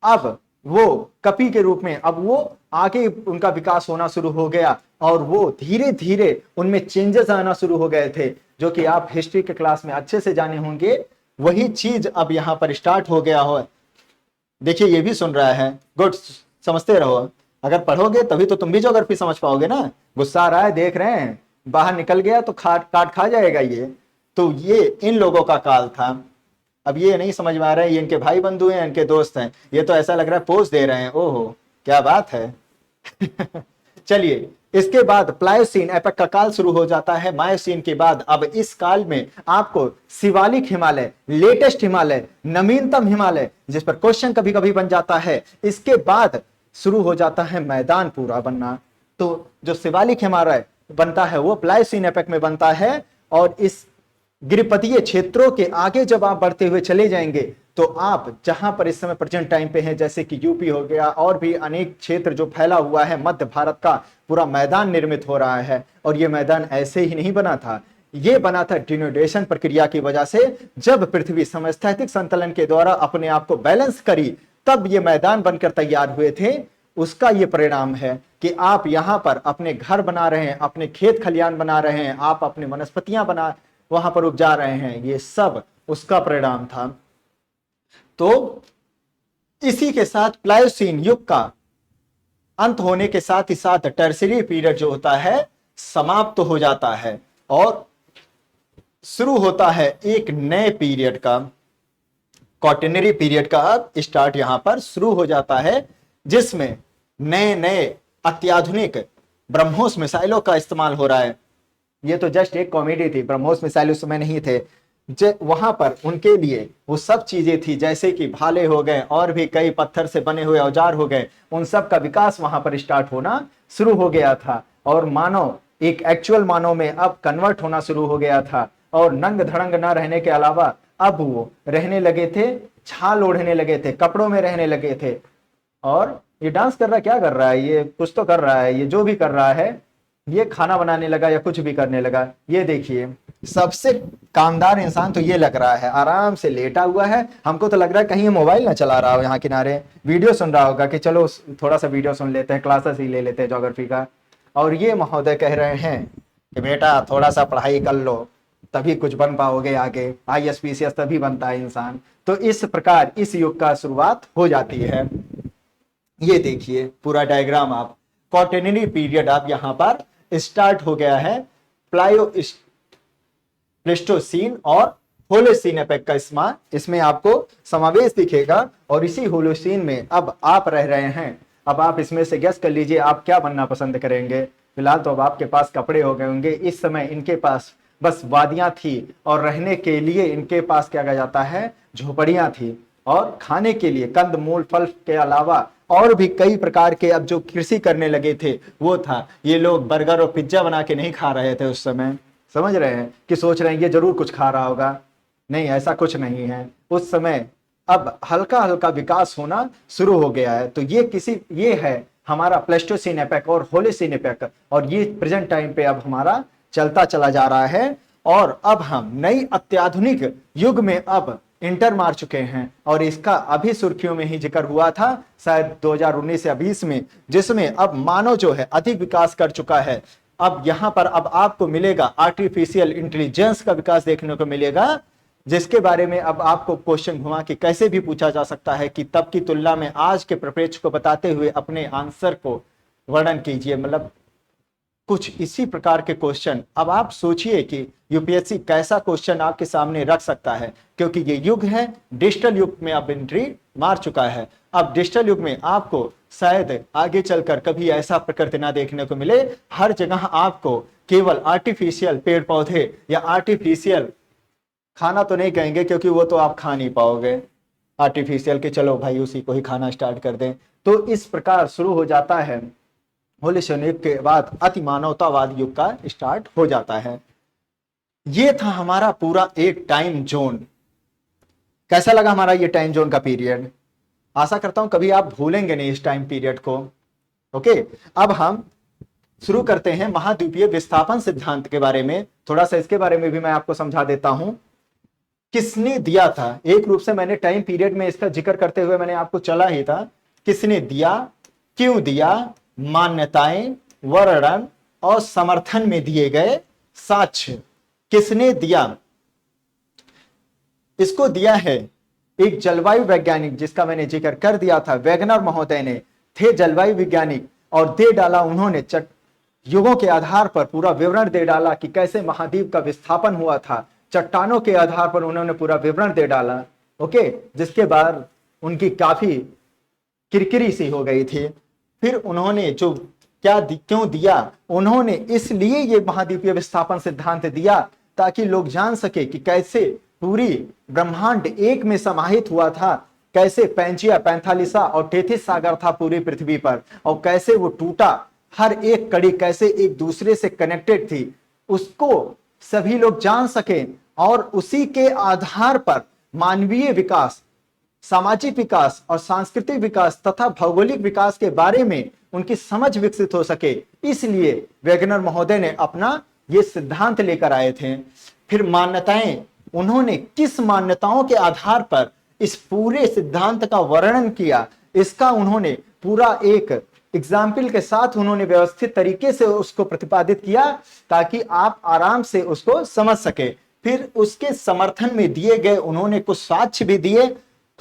अब वो कपी के रूप में अब वो आगे उनका विकास होना शुरू हो गया और वो धीरे धीरे उनमें चेंजेस आना शुरू हो गए थे, जो कि आप हिस्ट्री के क्लास में अच्छे से जाने होंगे। वही चीज अब यहां पर स्टार्ट हो गया हो। देखिए ये भी सुन रहा है, गुड, समझते रहो। अगर पढ़ोगे तभी तो तुम भी ज्योग्राफी समझ पाओगे ना। गुस्सा आ रहा है, देख रहे हैं, बाहर निकल गया तो काट खा जाएगा ये। तो ये इन लोगों का काल था। अब ये नहीं समझ में आ रहा है ये इनके भाई बंधु हैं, इनके दोस्त हैं, ये तो ऐसा लग रहा है पोज दे रहे हैं। ओहो क्या बात है। चलिए, इसके बाद प्लायोसीन एपक का काल शुरू हो जाता है। मायोसीन के बाद अब इस काल में आपको शिवालिक हिमालय, लेटेस्ट हिमालय, नवीनतम हिमालय, जिस पर क्वेश्चन कभी कभी बन जाता है, इसके बाद शुरू हो जाता है मैदान पूरा बनना। तो जो शिवालिक हिमालय बनता है वो प्लायोसीन एपक में बनता है। और इस गिरिपथीय क्षेत्रों के आगे जब आप बढ़ते हुए चले जाएंगे तो आप जहां पर इस समय प्रेजेंट टाइम पे हैं, जैसे कि यूपी हो गया और भी अनेक क्षेत्र जो फैला हुआ है, मध्य भारत का पूरा मैदान निर्मित हो रहा है। और ये मैदान ऐसे ही नहीं बना था, ये बना था डिनोडेशन प्रक्रिया की वजह से। जब पृथ्वी समस्थैतिक संतुलन के द्वारा अपने आप को बैलेंस करी, तब ये मैदान बनकर तैयार हुए थे। उसका ये परिणाम है कि आप यहां पर अपने घर बना रहे हैं, अपने खेत खलियान बना रहे हैं, आप अपने वनस्पतियां बना वहां पर उपजा रहे हैं, ये सब उसका परिणाम था। तो इसी के साथ प्लायोसीन युग का अंत होने के साथ ही साथ टर्शियरी पीरियड जो होता है समाप्त हो जाता है और शुरू होता है एक नए पीरियड का, क्वाटरनरी पीरियड का अब स्टार्ट यहां पर शुरू हो जाता है, जिसमें नए नए अत्याधुनिक ब्रह्मोस मिसाइलों का इस्तेमाल हो रहा है। ये तो जस्ट एक कॉमेडी थी, ब्रह्मोस मिसाइल उस समय नहीं थे। वहां पर उनके लिए वो सब चीजें थी, जैसे कि भाले हो गए और भी कई पत्थर से बने हुए औजार हो गए, उन सब का विकास वहां पर स्टार्ट होना शुरू हो गया था। और मानव एक एक्चुअल मानव में अब कन्वर्ट होना शुरू हो गया था। और नंग धड़ंग न रहने के अलावा अब वो रहने लगे थे, छाल ओढ़ने लगे थे, कपड़ों में रहने लगे थे। और ये डांस कर रहा क्या कर रहा है, ये कुछ तो कर रहा है, ये जो भी कर रहा है, ये खाना बनाने लगा या कुछ भी करने लगा। ये देखिए, सबसे कामदार इंसान तो ये लग रहा है, आराम से लेटा हुआ है। हमको तो लग रहा है कहीं ये मोबाइल ना चला रहा हो, यहाँ किनारे वीडियो सुन रहा होगा कि चलो थोड़ा सा वीडियो सुन लेते हैं, क्लासेस ही ले लेते हैं ज्योग्राफी का। और ये महोदय कह रहे हैं कि बेटा थोड़ा सा पढ़ाई कर लो, तभी कुछ बन पाओगे आगे, IAS PCS तभी बनता है इंसान। तो इस प्रकार इस युग का शुरुआत हो जाती है। ये देखिए पूरा डायग्राम, आप क्वाटरनरी पीरियड आप यहां पर स्टार्ट हो गया है। प्लेस्टोसीन और होलोसीन एपक का इसमें आपको समावेश दिखेगा। और इसी होलोसीन में अब आप रह रहे हैं। अब आप इसमें से गेस कर लीजिए आप क्या बनना पसंद करेंगे। फिलहाल तो अब आपके पास कपड़े हो गए होंगे, इस समय इनके पास बस वादियां थी और रहने के लिए इनके पास क्या कहा जाता है, झोपड़ियां थी। और खाने के लिए कंद मूल फल के अलावा और भी कई प्रकार के अब जो कृषि करने लगे थे वो था। ये लोग बर्गर और पिज्जा बना के नहीं खा रहे थे उस समय, समझ रहे हैं, कि सोच रहे हैं ये जरूर कुछ खा रहा होगा। नहीं, ऐसा कुछ नहीं है। उस समय अब हल्का हल्का विकास होना शुरू हो गया है। तो ये है हमारा प्लेस्टोसीन एपक और होलोसीन एपक। और ये प्रेजेंट टाइम पे अब हमारा चलता चला जा रहा है। और अब हम नई अत्याधुनिक युग में अब इंटर मार चुके हैं। और इसका अभी सुर्खियों में ही जिक्र हुआ था शायद 2019 या 20 में, जिसमें अब मानव जो है अधिक विकास कर चुका है। अब यहां पर अब आपको मिलेगा आर्टिफिशियल इंटेलिजेंस का विकास देखने को मिलेगा, जिसके बारे में अब आपको क्वेश्चन घुमा के कैसे भी पूछा जा सकता है कि तब की तुलना में आज के परिप्रेक्ष्य को बताते हुए अपने आंसर को वर्णन कीजिए। मतलब कुछ इसी प्रकार के क्वेश्चन। अब आप सोचिए कि यूपीएससी कैसा क्वेश्चन आपके सामने रख सकता है, क्योंकि ये युग है डिजिटल युग में अब एंट्री मार चुका है। अब डिजिटल युग में आपको शायद आगे चलकर कभी ऐसा प्रकृति ना देखने को मिले। हर जगह आपको केवल आर्टिफिशियल पेड़ पौधे या आर्टिफिशियल खाना तो नहीं कहेंगे क्योंकि वो तो आप खा नहीं पाओगे आर्टिफिशियल के, चलो भाई उसी को ही खाना स्टार्ट कर दें। तो इस प्रकार शुरू हो जाता है होलोसीन युग के बाद अति मानवतावाद युग का स्टार्ट हो जाता है। ये था हमारा पूरा एक टाइम जोन। कैसा लगा हमारा ये टाइम जोन का पीरियड? आशा करता हूं कभी आप भूलेंगे नहीं इस टाइम पीरियड को। ओके, अब हम शुरू करते हैं महाद्वीपीय विस्थापन सिद्धांत के बारे में। थोड़ा सा इसके बारे में भी मैं आपको समझा देता हूं। किसने दिया था? एक रूप से मैंने टाइम पीरियड में इसका जिक्र करते हुए मैंने आपको चला ही था। किसने दिया, क्यों दिया मान्यताएं, वर्णन और समर्थन में दिए गए साक्ष्य। किसने दिया? इसको दिया है एक जलवायु वैज्ञानिक जिसका मैंने जिक्र कर दिया था, वेगनर महोदय ने थे जलवायु वैज्ञानिक, और दे डाला उन्होंने युगों के आधार पर पूरा विवरण दे डाला कि कैसे महाद्वीप का विस्थापन हुआ था। चट्टानों के आधार पर उन्होंने पूरा विवरण दे डाला। ओके, जिसके बाद उनकी काफी किरकिरी सी हो गई थी। फिर उन्होंने जो क्यों दिया, उन्होंने इसलिए ये महाद्वीपीय विस्थापन सिद्धांत दिया ताकि लोग जान सके कि कैसे पूरी ब्रह्मांड एक में समाहित हुआ था, कैसे पैंजिया, पैंथालिसा और टेथिस सागर था पूरी पृथ्वी पर, और कैसे वो टूटा, हर एक कड़ी कैसे एक दूसरे से कनेक्टेड थी, उसको सभी लोग जान सके। और उसी के आधार पर मानवीय विकास, सामाजिक विकास और सांस्कृतिक विकास तथा भौगोलिक विकास के बारे में उनकी समझ विकसित हो सके, इसलिए वेगनर महोदय ने अपना ये सिद्धांत लेकर आए थे। फिर मान्यताएं, उन्होंने किस मान्यताओं के आधार पर इस पूरे सिद्धांत का वर्णन किया, इसका उन्होंने पूरा एक एग्जाम्पल के साथ उन्होंने व्यवस्थित तरीके से उसको प्रतिपादित किया ताकि आप आराम से उसको समझ सके। फिर उसके समर्थन में दिए गए उन्होंने कुछ साक्ष्य भी दिए,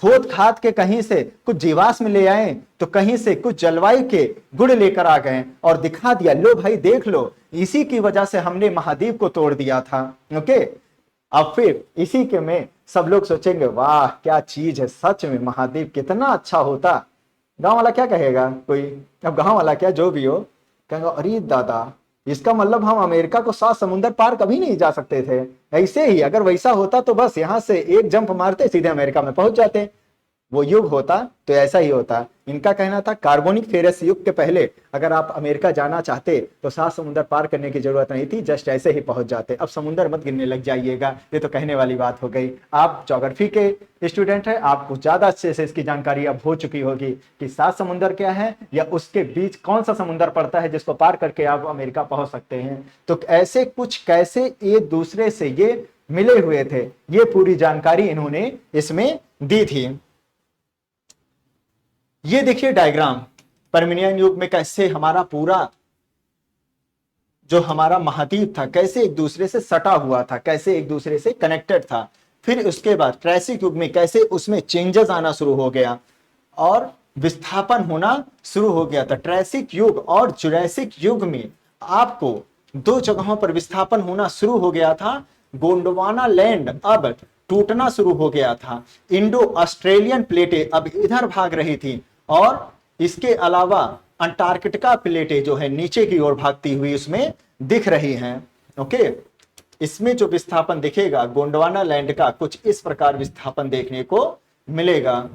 खोद खाद के कहीं से कुछ जीवाश्म ले आए तो कहीं से कुछ जलवायु के गुण लेकर आ गए और दिखा दिया, लो भाई देख लो, इसी की वजह से हमने महाद्वीप को तोड़ दिया था। ओके, अब फिर इसी के में सब लोग सोचेंगे वाह क्या चीज है, सच में महाद्वीप कितना अच्छा होता। गांव वाला क्या कहेगा, कोई अब गांव वाला क्या जो भी हो कहेगा अरे दादा, इसका मतलब हम अमेरिका को 7 समुंदर पार कभी नहीं जा सकते थे। ऐसे ही अगर वैसा होता तो बस यहां से एक जंप मारते सीधे अमेरिका में पहुंच जाते। वो युग होता तो ऐसा ही होता। इनका कहना था कार्बोनिक फेरस युग के पहले अगर आप अमेरिका जाना चाहते तो 7 समुंदर पार करने की जरूरत नहीं थी, जस्ट ऐसे ही पहुंच जाते। अब समुंदर मत गिनने लग जाइएगा, ये तो कहने वाली बात हो गई। आप ज्योग्राफी के स्टूडेंट हैं, आपको ज्यादा अच्छे से इसकी जानकारी अब हो चुकी होगी कि 7 समुंदर क्या है या उसके बीच कौन सा समुंदर पड़ता है जिसको पार करके आप अमेरिका पहुंच सकते हैं। तो ऐसे कुछ कैसे एक दूसरे से ये मिले हुए थे, ये पूरी जानकारी इन्होंने इसमें दी थी। ये देखिए डायग्राम, परमिनियन युग में कैसे हमारा पूरा जो हमारा महाद्वीप था कैसे एक दूसरे से सटा हुआ था, कैसे एक दूसरे से कनेक्टेड था। फिर उसके बाद ट्रैसिक युग में कैसे उसमें चेंजेस आना शुरू हो गया और विस्थापन होना शुरू हो गया था। ट्रैसिक युग और जुरैसिक युग में आपको 2 जगहों पर विस्थापन होना शुरू हो गया था। गोंडवाना लैंड अब टूटना शुरू हो गया था, इंडो ऑस्ट्रेलियन प्लेटें अब इधर भाग रही थी, और इसके अलावा अंटार्कटिका प्लेटें जो है नीचे की ओर भागती हुई उसमें दिख रही हैं। ओके, इसमें जो विस्थापन दिखेगा गोंडवाना लैंड का कुछ इस प्रकार विस्थापन देखने को मिलेगा।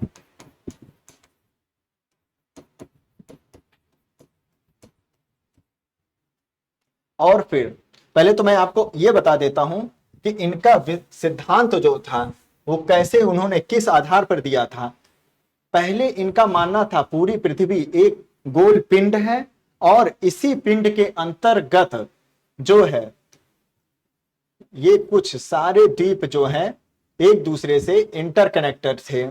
और फिर पहले तो मैं आपको यह बता देता हूं कि इनका सिद्धांत जो था वो कैसे उन्होंने किस आधार पर दिया था। पहले इनका मानना था पूरी पृथ्वी एक गोल पिंड है और इसी पिंड के अंतर्गत जो है ये कुछ सारे द्वीप जो हैं एक दूसरे से इंटरकनेक्टेड थे।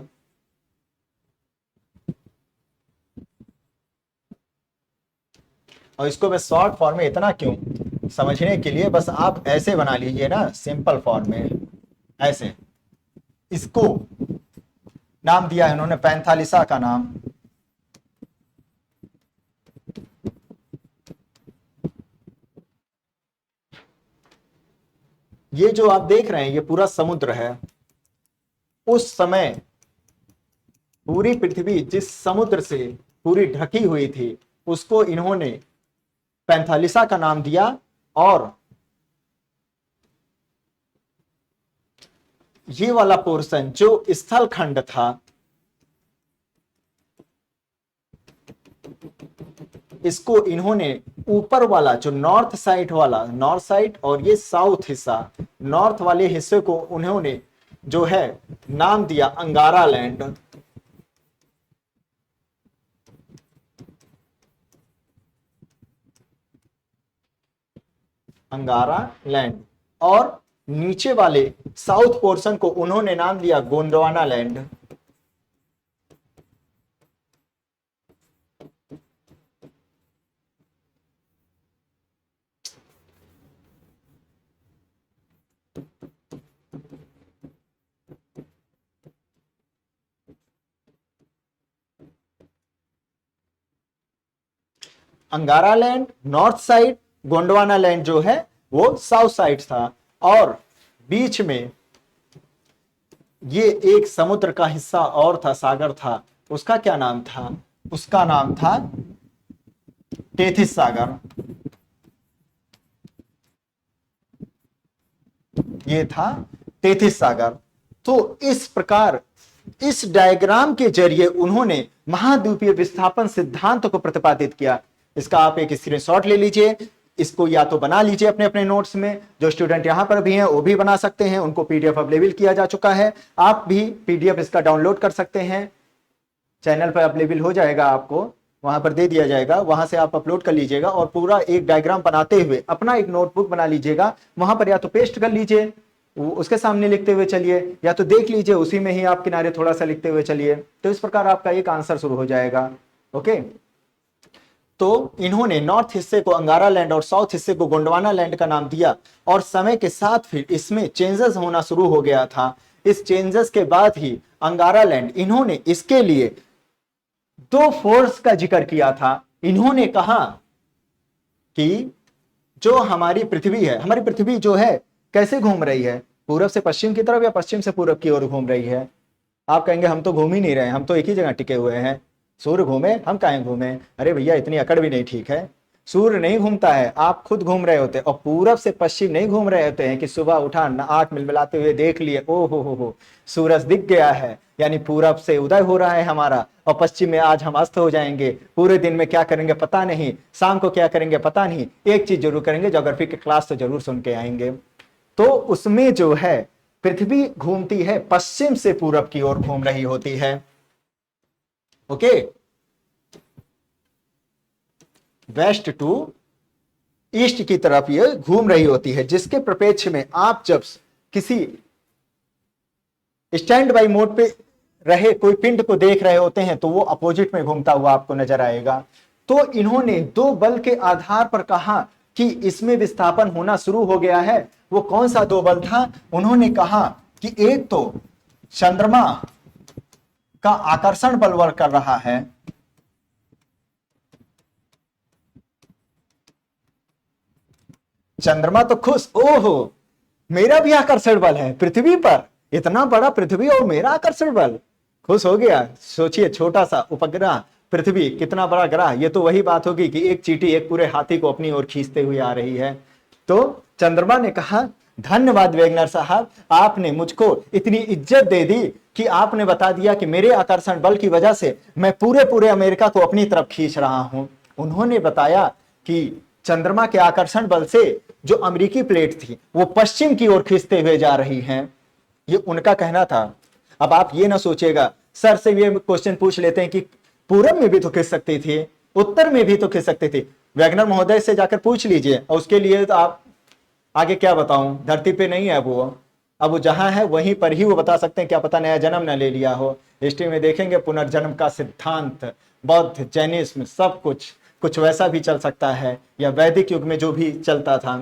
और इसको मैं शॉर्ट फॉर्म में इतना क्यों, समझने के लिए बस आप ऐसे बना लीजिए ना, सिंपल फॉर्म में ऐसे। इसको नाम दिया है उन्होंने पैंथालिसा का नाम। ये जो आप देख रहे हैं ये पूरा समुद्र है। उस समय पूरी पृथ्वी जिस समुद्र से पूरी ढकी हुई थी उसको इन्होंने पैंथालिसा का नाम दिया। और ये वाला पोर्शन जो स्थल खंड था इसको इन्होंने ऊपर वाला जो नॉर्थ साइड वाला, नॉर्थ साइड और ये साउथ हिस्सा, नॉर्थ वाले हिस्से को उन्होंने जो है नाम दिया अंगारा लैंड। अंगारा लैंड। और नीचे वाले साउथ पोर्शन को उन्होंने नाम दिया गोंडवाना लैंड। अंगारा land north side, Gondwana land जो है वो साउथ साइड था, और बीच में ये एक समुद्र का हिस्सा और था, सागर था, उसका क्या नाम था? उसका नाम था टेथिस सागर। ये था टेथिस सागर। तो इस प्रकार इस डायग्राम के जरिए उन्होंने महाद्वीपीय विस्थापन सिद्धांत को प्रतिपादित किया। इसका आप एक स्क्रीनशॉट ले लीजिए, इसको या तो बना लीजिए अपने अपने नोट्स में, जो स्टूडेंट यहां पर भी हैं वो भी बना सकते हैं, उनको पीडीएफ अवेलेबल किया जा चुका है, आप भी पीडीएफ इसका डाउनलोड कर सकते हैं, चैनल पर अवेलेबल हो जाएगा, आपको वहां पर दे दिया जाएगा, वहां से आप अपलोड कर लीजिएगा और पूरा एक डायग्राम बनाते हुए अपना एक नोटबुक बना लीजिएगा, वहां पर या तो पेस्ट कर लीजिए, उसके सामने लिखते हुए चलिए, या तो देख लीजिए उसी में ही आप किनारे थोड़ा सा लिखते हुए चलिए, तो इस प्रकार आपका एक आंसर शुरू हो जाएगा। ओके, तो इन्होंने नॉर्थ हिस्से को अंगारा लैंड और साउथ हिस्से को गोंडवाना लैंड का नाम दिया, और समय के साथ फिर इसमें चेंजेस होना शुरू हो गया था। इस चेंजेस के बाद ही अंगारा लैंड, इन्होंने इसके लिए दो फोर्स का जिक्र किया था। इन्होंने कहा कि जो हमारी पृथ्वी है, हमारी पृथ्वी जो है कैसे घूम रही है, पूरब से पश्चिम की तरफ या पश्चिम से पूरब की ओर घूम रही है। आप कहेंगे हम तो घूम ही नहीं रहे, हम तो एक ही जगह टिके हुए हैं, सूर्य घूमे हम काहे घूमे? अरे भैया इतनी अकड़ भी नहीं ठीक है, सूर्य नहीं घूमता है, आप खुद घूम रहे होते, और पूरब से पश्चिम नहीं घूम रहे होते हैं कि सुबह उठा आंख मिलमिलाते हुए देख लिए, ओ हो सूरज दिख गया है, यानी पूरब से उदय हो रहा है हमारा, और पश्चिम में आज हम अस्त हो जाएंगे, पूरे दिन में क्या करेंगे पता नहीं, शाम को क्या करेंगे पता नहीं, एक चीज जरूर करेंगे, ज्योग्राफी की क्लास तो जरूर सुन के आएंगे। तो उसमें जो है पृथ्वी घूमती है पश्चिम से पूरब की ओर घूम रही होती है। ओके, वेस्ट टू ईस्ट की तरफ ये घूम रही होती है, जिसके प्रपेक्ष में आप जब किसी स्टैंड बाई मोड पे रहे कोई पिंड को देख रहे होते हैं तो वो अपोजिट में घूमता हुआ आपको नजर आएगा। तो इन्होंने दो बल के आधार पर कहा कि इसमें विस्थापन होना शुरू हो गया है। वो कौन सा दो बल था? उन्होंने कहा कि एक तो चंद्रमा का आकर्षण बल वर्क कर रहा है, चंद्रमा तो खुश, ओहो मेरा भी आकर्षण बल है पृथ्वी पर, इतना बड़ा पृथ्वी और मेरा आकर्षण बल, खुश हो गया। सोचिए छोटा सा उपग्रह पृथ्वी, कितना बड़ा ग्रह, ये तो वही बात होगी कि एक चींटी एक पूरे हाथी को अपनी ओर खींचते हुए आ रही है। तो चंद्रमा ने कहा धन्यवाद वेगनर साहब, आपने मुझको इतनी इज्जत दे दी कि आपने बता दिया कि मेरे आकर्षण बल की वजह से मैं पूरे अमेरिका को अपनी तरफ खींच रहा हूं। उन्होंने बताया कि चंद्रमा के आकर्षण बल से जो अमेरिकी प्लेट थी वो पश्चिम की ओर खींचते हुए जा रही हैं, ये उनका कहना था। अब आप ये ना सोचिएगा, सर से ये क्वेश्चन पूछ लेते हैं कि पूरब में भी तो खींच सकती थी, उत्तर में भी तो खींच सकती थी। वैगनर महोदय से जाकर पूछ लीजिए, और उसके लिए तो आप आगे क्या बताऊं, धरती पे नहीं है वो, अब वो जहां है वहीं पर ही वो बता सकते हैं, क्या पता नया जन्म न ले लिया हो। हिस्ट्री में देखेंगे पुनर्जन्म का सिद्धांत, बौद्ध जैनिज्म सब कुछ वैसा भी चल सकता है, या वैदिक युग में जो भी चलता था।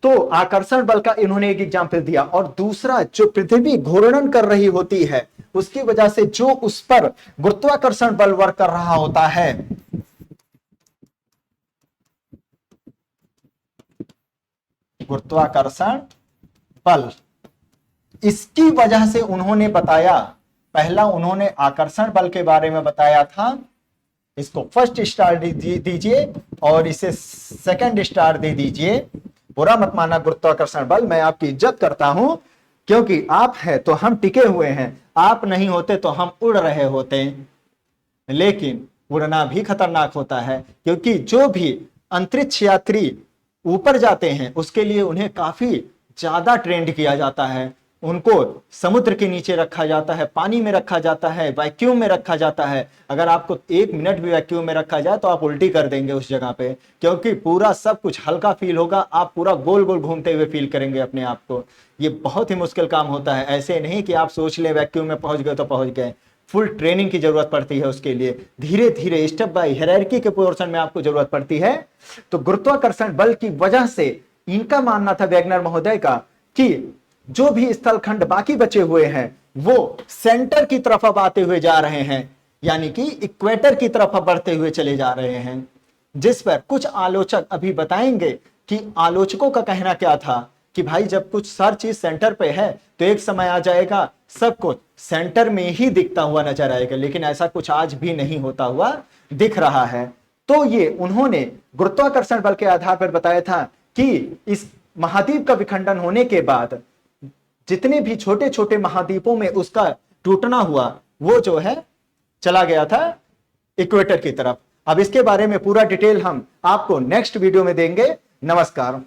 तो आकर्षण बल का इन्होंने एक एग्जाम्पल दिया, और दूसरा जो पृथ्वी घूर्णन कर रही होती है उसकी वजह से जो उस पर गुरुत्वाकर्षण बल वर्क कर रहा होता है, गुरुत्वाकर्षण बल, इसकी वजह से उन्होंने बताया, पहला उन्होंने आकर्षण बल के बारे में बताया था, इसको फर्स्ट स्टार दीजिए और इसे सेकंड स्टार दे दीजिए। बुरा मत माना गुरुत्वाकर्षण बल, मैं आपकी इज्जत करता हूं, क्योंकि आप है तो हम टिके हुए हैं, आप नहीं होते तो हम उड़ रहे होते। लेकिन उड़ना भी खतरनाक होता है, क्योंकि जो भी अंतरिक्ष यात्री ऊपर जाते हैं उसके लिए उन्हें काफी ज्यादा ट्रेंड किया जाता है, उनको समुद्र के नीचे रखा जाता है, पानी में रखा जाता है, वैक्यूम में रखा जाता है। अगर आपको 1 मिनट भी वैक्यूम में रखा जाए तो आप उल्टी कर देंगे उस जगह पे, क्योंकि पूरा सब कुछ हल्का फील होगा, आप पूरा गोल गोल घूमते हुए फील करेंगे अपने आप को। ये बहुत ही मुश्किल काम होता है, ऐसे नहीं कि आप सोच लें वैक्यूम में पहुंच गए तो पहुंच गए, फुल ट्रेनिंग की जरूरत पड़ती है उसके लिए, धीरे धीरे स्टेप बाय हायरार्की के पोर्शन में आपको जरूरत पड़ती है। तो गुरुत्वाकर्षण बल की वजह से इनका मानना था वैगनर महोदय का कि जो भी स्थलखंड बाकी बचे हुए हैं वो सेंटर की तरफ अब आते हुए जा रहे हैं, यानी कि इक्वेटर की तरफ अब बढ़ते हुए चले जा रहे हैं। जिस पर कुछ आलोचक अभी बताएंगे कि आलोचकों का कहना क्या था कि भाई जब कुछ हर चीज सेंटर पे है तो एक समय आ जाएगा सब कुछ सेंटर में ही दिखता हुआ नजर आएगा, लेकिन ऐसा कुछ आज भी नहीं होता हुआ दिख रहा है। तो ये उन्होंने गुरुत्वाकर्षण बल के आधार पर बताया था कि इस महाद्वीप का विखंडन होने के बाद जितने भी छोटे छोटे महाद्वीपों में उसका टूटना हुआ वो जो है चला गया था इक्वेटर की तरफ। अब इसके बारे में पूरा डिटेल हम आपको नेक्स्ट वीडियो में देंगे। नमस्कार।